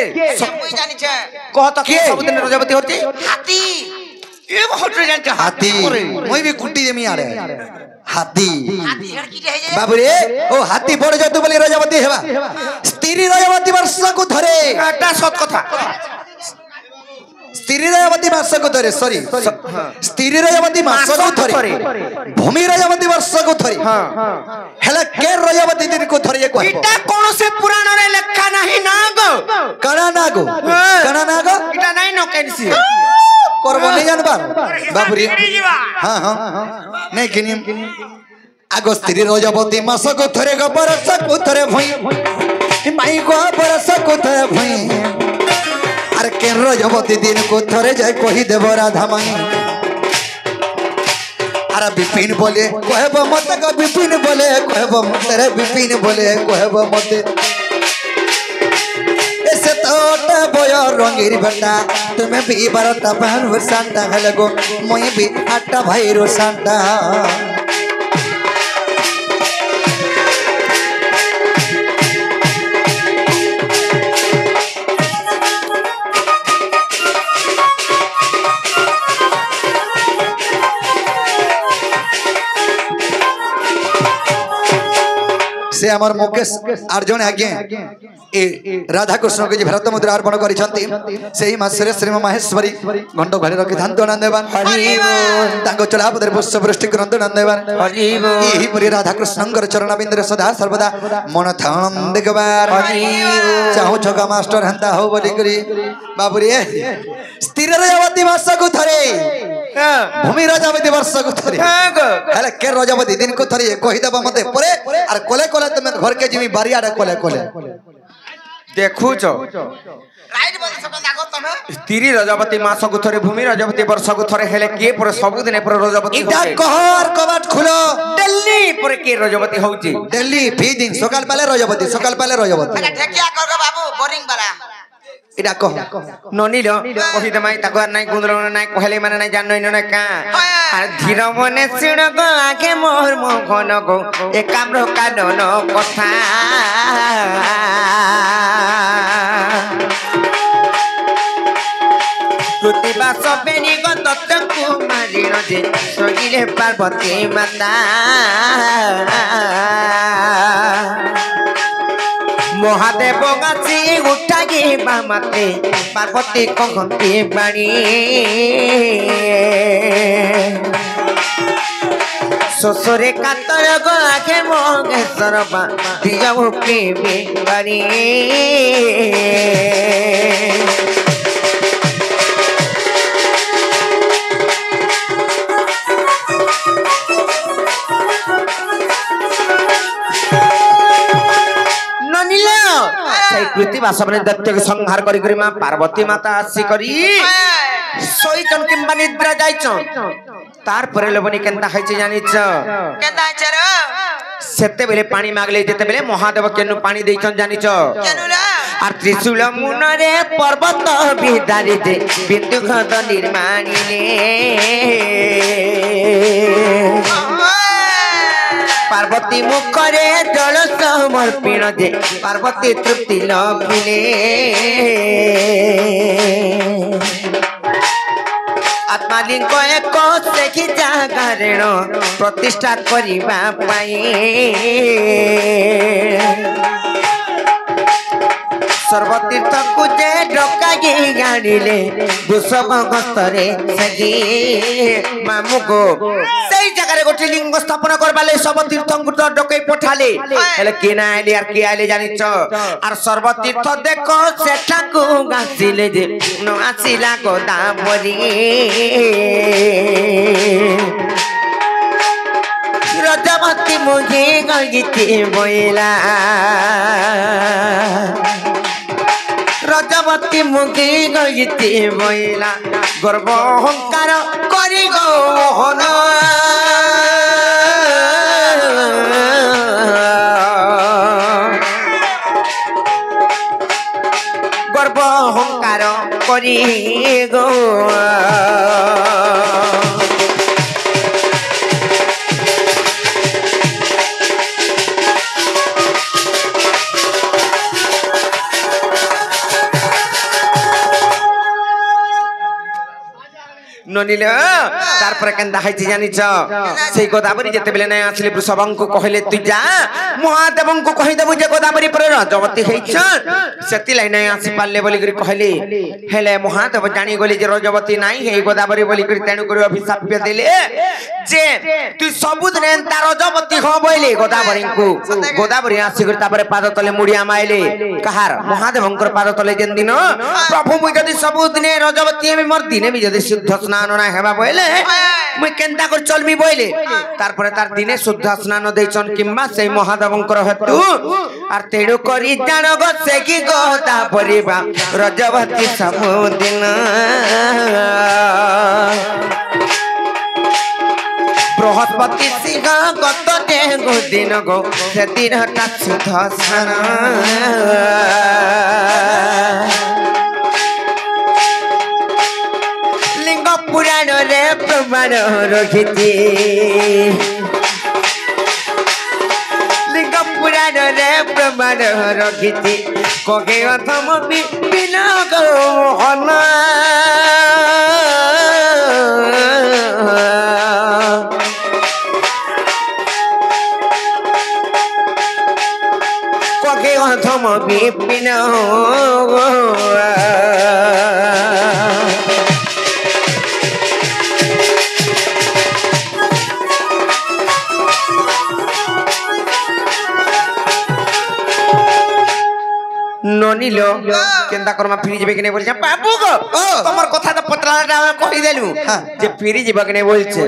मुई जानि छे कह तो के सबुद्र रजबती होती हाथी ए बहुत जान छ हाथी moi भी कुटी जमी आरे हाथी हाथी हेड़की जे हे बाबू रे ओ हाथी बड़ जतु बोली रजवती हेबा स्त्री रजवती वर्ष को थरे एटा सत कथा स्त्री रजवती मास को थरे सॉरी स्त्री रजवती मास को थरे भूमि रजवती वर्ष को थरे हेला के रजवती दिन को थरे कहबो इटा कोन से पुराण रे लेखा नहीं ना गो कणा नागो इटा नहीं नो कैसी करबो नहीं जानबार बाबूरी हां हां नहीं किनी आगो स्त्री रजवती मास को थरे गो बरस को थरे भई माई को बरस को थरे भई अरे के रजवती दिन को थरे जाय कहि देव राधा माई अरे विपिन बोले कहबो मत का विपिन बोले कहबो मत रे विपिन बोले कहबो मत ऐसे तोटा बोय रंगीर बेटा तुम्हें भी 12टा बहरो सांता हेले गो मोई भी 8टा भैरो सांता से से आमर मुकेश अर्जुन आज्ञे ए राधा कृष्ण के भारत मुद्रा अर्पण करिसंती सेही मासरे श्री माहेश्वरी घंट घरे रखि धांत नंदेवान तांको चलापदर पुष्प वृष्टि करंत नंदेवान एही परि राधा कृष्णंकर चरण बिंदरे सदा सर्वदा मन थाम देखबार चाहू छका मास्टर हंता हो बोली करी बाबू रे स्थिर रजवती मासकु थरे भूमि रजवती वर्षकु थरे हेले के रजवती दिन को थरे कहि दबा मते परे आर कोले कोले तुम घर के जिमी बारिया रे कोले कोले देखुच राइट बोल सब दागो तमे स्त्री रजवती मासकु थरे भूमि रजवती वर्षकु थरे हेले के पर सब दिन पर रजवती इटा कहर कबाट खुलो दिल्ली पर के रजवती होची दिल्ली फी दिन सकाल पाले रजवती अरे ठेकिया कर बाबू बोरिंग बरा इटा कह ननीलो कहि दमाई ताको नाइ गुंदरो नाइ कहले माने नाइ जाननो इनो का আর ধীর মনে শুণ গো আগে মোর মন গো একাম্র কানন কথা প্রতিভা সবেনি গো তত্ত্ব কুমারীর যে সগিলে পার্বতী মাতা মহাদেব গাছি উঠাগি বামাতে পার্বতী কঙ্কি বাণী শ্বশুরে কাতর গো আখে মগেশ্বর বা দিয়া প্রেমী বাণী कृति बासवने दैत्य के संहार करी करी मां पार्वती माता आसी करी सोईचन किंबा निद्रा जाइचन तार परे लोबनी केनता खाइचे जानिच केनता चर सेते बेले पानी मागले जेते बेले महादेव केनु पानी देइचन जानिच केनुला आर त्रिशूल मुनरे पर्वत बिदारी दे बिंदु खद निर्माणीले पार्वती मुखरे जल समर्पिण दे पार्वती तृप्ति लभिले आत्मालिंग एक देखी जागरण प्रतिष्ठा करिबा पाई सर्वतीर्थ को जे डकागी गाड़ीले वृषभ गस्तरे सगी मामु को सेई जगह गोटे लिंग स्थापन करबाले सब तीर्थंकु तो डकई पठाले हेले के ना आइले यार के आइले जानिच आर सर्वतीर्थ देखो सेठा को गासिले जे न आसिला गोदावरी रजवती मुझे गईती बोइला रजवती मुगी गईती बोइला गर्व अहंकार करी गहन गर्व अहंकार करी गो ननिले तार पर केनदा हाइछि जानिछ सेई गोदावरी जेते बेले नै आछले वृषभं को कहले तु जा महादेवं को कहि देबु जे गोदावरी पर रजवती हेछ सेति लाई नै आसी पाले बोली करी कहले हेले महादेव जानी गली जे रजवती नाही हे गोदावरी बोली करी तेनु करी अभिशाप देले जे तु सबुद ने ता रजवती हो बोले गोदावरी आसी करी तापर पाद तले मुडिया माइले कहार महादेवं को पाद तले जेन दिन प्रभु मु जदी सबुद ने रजवती में मर दिने भी जदी शुद्ध स्नान ना हेबा बोले मुई केनता कर चलमी बोले तार परे तार दिने शुद्ध स्नान देचन किम्बा से महादेवंकर हेतु आर तेडु करी जानो गो से की गोता परिबा रजवती समुदिन बृहस्पति सिंह गत दे गो दिन गो से दिन हटा शुद्ध स्नान पुराण रे प्रमाण रखिति लिंग पुराण रे प्रमाण रखिति कगे अथम बिना गहन লোকে অধম বিপিন ননিল কেনতা করমা ফিরি যাবে কিনে বলছে বাবু গো তোমার কথা তো পতলাটা আমি কই দেলু যে ফিরি যাব কিনে বলছে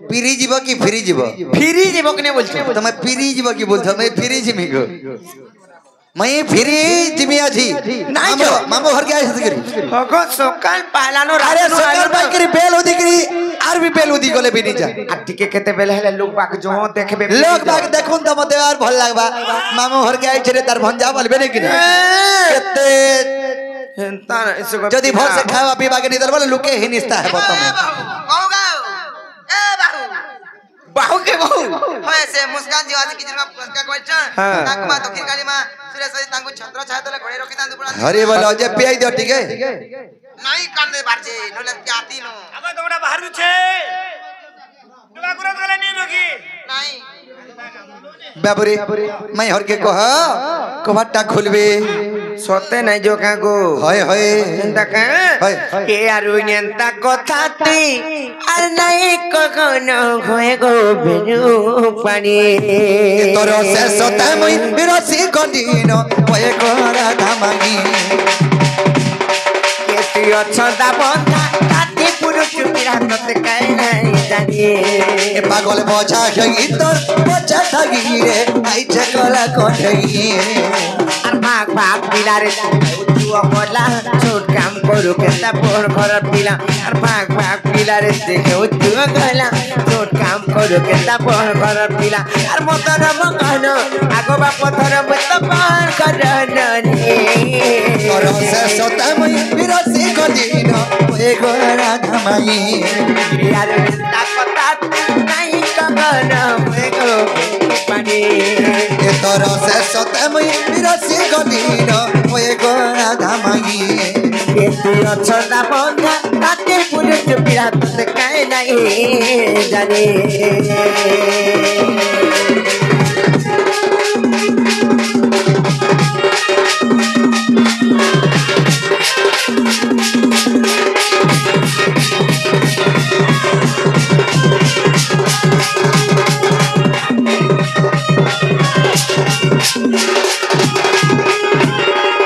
পিরি যাব কি ফিরি যাব ফিরি যাব কিনে বলছে তুমি পিরি যাব কি বলছো আমি ফিরি জিমি গো मैं फिरी जिमी आजी नहीं मामो घर के आए करी हगो सकाल पालानो अरे सकाल पाई करी बेल उदी करी आर भी बेल उदी गले बिनी जा आटिके केते बेल हेले लोग बाक जो देखबे लोग बाक देखुन त मते यार भल लागबा मामो घर के आए छरे तार भंजा बोलबे नै किने केते हेंता जदी भर से खावा पीवा के निदर बोले लुके ही निस्ता है बतम कहूगा ए बाहू बाहू के बाहू হয় সে মুস্কান जीवासी किचन में पुरस्कार क्वेश्चन ताकू मा दक्षिण काली मा सुरेश सजी ताकू छत्र छाया तले घोड़े रोकी तांदु पुरा हरे बोलो जे पियाई दियो ठीक है नहीं कान दे बारजे नले जाती नो अब তোমরা বাহির ছে দুবা করে গলে নি রকি नहीं बाबूरी मैं हर के कह कबाटा खुलबे सते नहीं जो का गो होय होय चिंता का होय के आरु नेंता कथा ती আর নাই কখনো হয়ে গো বেনু পানি তোর শেষ তাই রসি গন্ডিন পয়ে করা ধামাগি কেতি অছদা বন্ধা তাতে পুরো চুপি রাততে কাই নাই জানি এ পাগল বোঝা সঙ্গী তোর বোঝা থাকি রে আইছে কলা কঠাই আর ভাগ ভাগ পিলারে তুয়া বলা ছোট কাম করু কেতা পর ঘর পিলা আর ভাগ ভাগ পিলারে দেখে তুয়া গলা ছোট কাম করু কেতা পর ঘর পিলা আর মতর মগন আগো বাপ ধর মত পার করননি তোর শেষ তাই রসি গন্ডিন পয়ে করা ধামাগি আর তা কথা নাই কখনো হয়ে গো পানি এ তোর শেষ তাই রসি গন্ডিন পয়ে করা ধামাগি কেতি অছদা বন্ধা তাতে পুরো চুপি রাততে কাই নাই জানি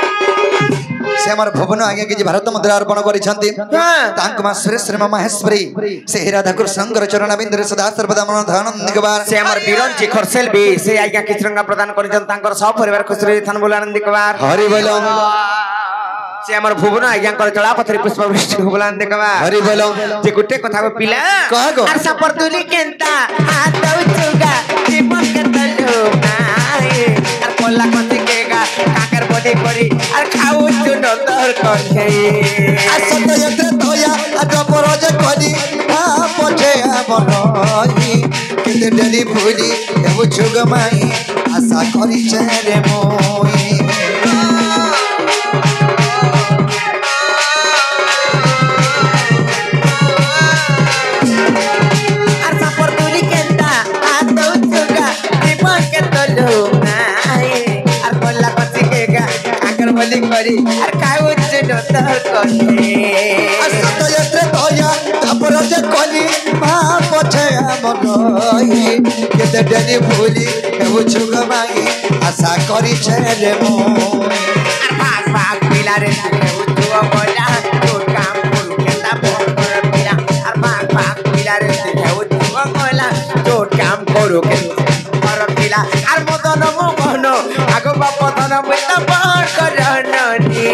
से हमर भुवन आगे के भारत मुद्रा अर्पण करिसंती तांक मा श्री महेश्वरी से हीरा ठाकुर संगर चरण बिंदु सदा सर्वदा मन धान निकबार से हमर बिरंची खरसेल भी से आज्ञा किचरंगा प्रदान करिसन तांकर सब परिवार खुशी थान बोल आनंद कबार हरि बोलो से हमर भुवन आज्ञा कर चला पथरी पुष्प वृष्टि बोल आनंद कबार हरि बोलो जे गुटे कथा को पिला कह गो आर सपर तुली केंता हाथ उचुगा जीवन के तलो नाए आर कोला कथि केगा काकर बडी परी आर खाऊ चुनो तोर कथे असत यत्र तोया अजपर जे कदी आ पछे बनई केते डली भूली हेबु छुगमाई आशा करी चेरे मोई आर सपर तुली केंता हाथ उचुगा जीवन के तलो नाए आर कोला कथि केगा काकर बडी परी आर खाऊ चुनो तोर कथे असत यत्र तोया अजपर जे कदी आ पछे बनई केते डली भूली हेबु छुगमाई आशा करी चेरे मोई আর ভাগ ভাগ পিলারে উঠুয়া বলা তোর কাম করু কেতা বড় বড় পিলা আর ভাগ ভাগ পিলারে উঠুয়া বলা তোর কাম করু কেতা বড় পিলা আর মদন মোহন আগো বাপ ধন মত বড় করননি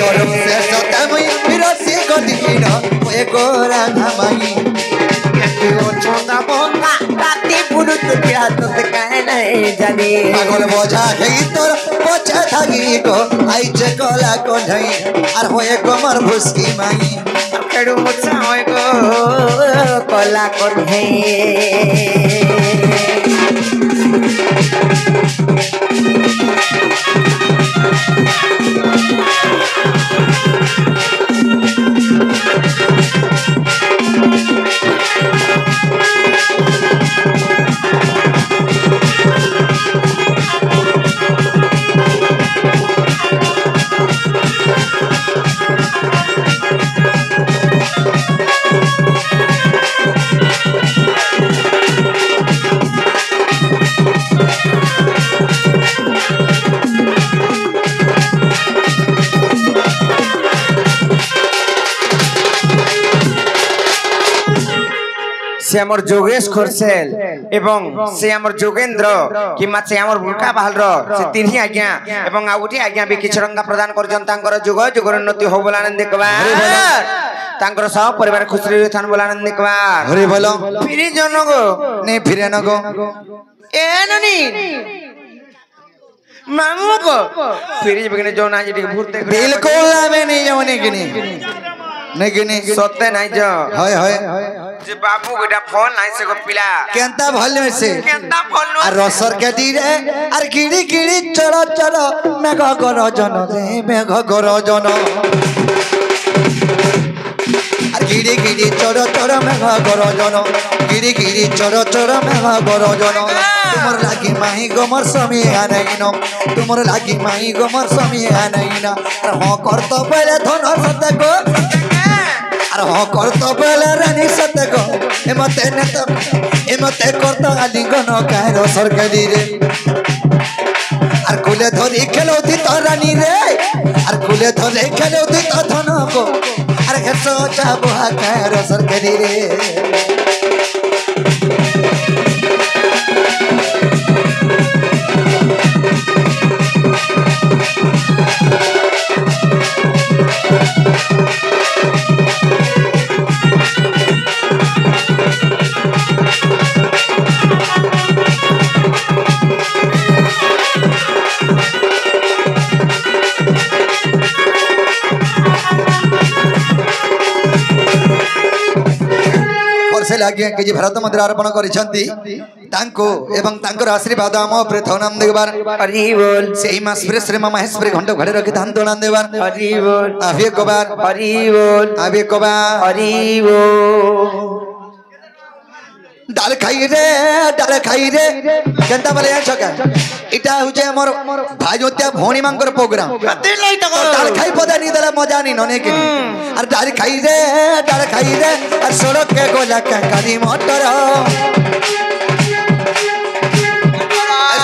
তোর শেষ তাই বিরসি গদিন পয়ে করা ধামাগি ও ছোটা বন্ধা রাতে পুরুত বিহাততে কায় নাই জানি পাগল বোঝা হেই তোর পছা থাকি গো আইছে কলা কঢাই আর হয়ে কমর ভুসকি মাই কেডু মুছা হয় গো কলা করহে से हमर जोगेश खोरसेल एवं से हमर जोगेंद्र किमा से हमर बुलका बाहल से तिनी आज्ञा एवं आउटी आज्ञा भी किछ रंगा प्रदान करजन तांकर जुग जुगर उन्नति हो बोला आनंद कुमार तांकर सब परिवार खुशी रे थान बोला आनंद कुमार हरे बोलो फिरी जनगो ने फिरे नगो ए ननी मामू को फिरी बगने जो ना जी भूरते बिल्कुल आवे नहीं जाने कि नहीं सत्य नहीं जो हाय हाय जे बाबू गोटा फोन नहीं से को पिला केंता भल में से केंता फोन आ रसर के दिरे आर गिड़ी गिड़ी चढ़ चढ़ मेघ गरजन रे मेघ गरजन आर गिड़ी गिड़ी चढ़ चढ़ मेघ गरजन गिड़ी गिड़ी चढ़ चढ़ मेघ गरजन तुमर लागी माही गमर समी आनैन तुमर लागी माही गमर समी आनैन हो करतो पहले धन सत को আর হ করত বেলে রানী সতে গো এমতে করত আলিঙ্গন কায়র সরকারি রে আর কুলে ধরি খেলৌতি তো রানী রে আর কুলে ধরে খেলৌতি তো ধন গো আর ঘেস যাবো কায়র সরকারি রে से लागे कि भारत मुद्रा अर्पण करिसंती तांको एवं तांकर आशीर्वाद आम उपरे थौनाम देबार हरि बोल सेही मास प्रे श्री महेश्वरी घंट घड़े रखि धान दोनाम देबार हरि बोल आवे कोबार हरि बोल आवे कोबार हरि बोल डाल खाई रे केंता बोले छका इटा हुजे हमर भाजोत्या भोणी मांकर प्रोग्राम डाल खाई पदा नी दला मजा नी नने के और डाल खाई रे और सड़क के गोला का गाड़ी मोटर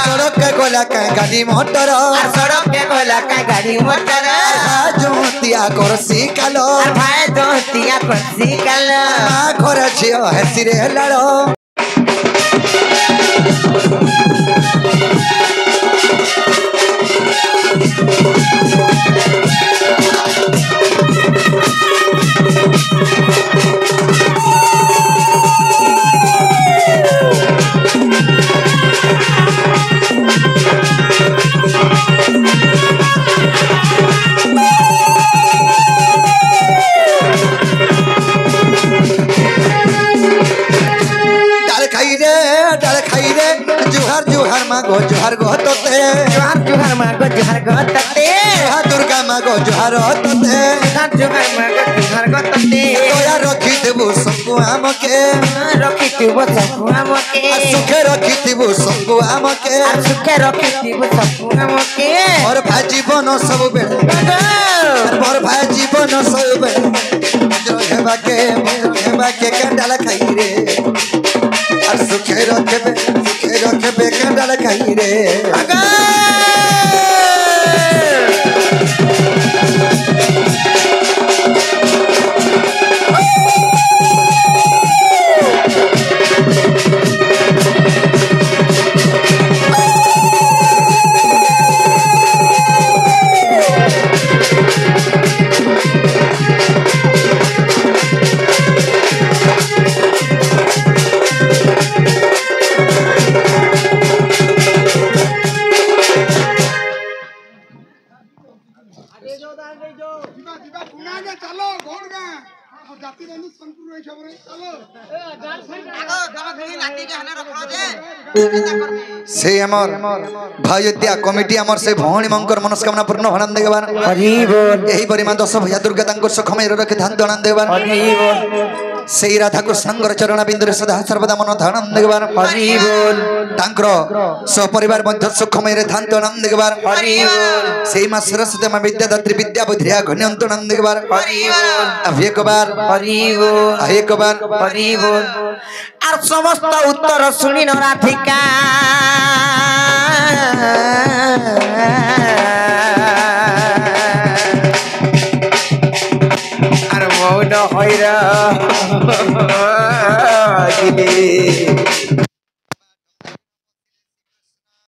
सड़क के गोला का गाड़ी मोटर सड़क के गोला का गाड़ी मोटर भाजोत्या करसी कालो भाजोत्या करसी कालो घर छियो हेसी रे लाड़ो जुहार मागो जुहार गो तते जुहार मागो जुहार गो तते दुर्गा मागो जुहार तते जुहार मागो जुहार गो तते तोया रखी देबो सबको हमके रखी देबो सबको हमके सुखे रखी देबो सबको हमके सुखे रखी देबो सबको हमके और भाई जीवन सब बेले और भाई जीवन सब बेले जो हेबा के कंडाला खाई रे और सुखे रखे कंडाला खाई रे से हमर भाईत्या कमिटी हमर से भौणी मंकर मनस्कामना पूर्ण भणन देबार हरि बोल एही परिमा 10 भैया दुर्गा तांकर सखमय रखे ध्यान दणन देबार हरि बोल सेई राधा कृष्णंकर चरण बिंदुरे सदा सर्वदा मन ध्यान देबार हरि बोल तांकर सपरिवार मध्य सुखमय रे ध्यान दणन देबार हरि बोल सेई मा सरस्वती मा विद्यादात्री विद्या बुद्धिया घन्यंतणन देबार हरि बोल अब एक बार हरि बोल एक बार हरि बोल আর সমস্ত উত্তর শুনি রাধিকা আর মৌন দিন হইরা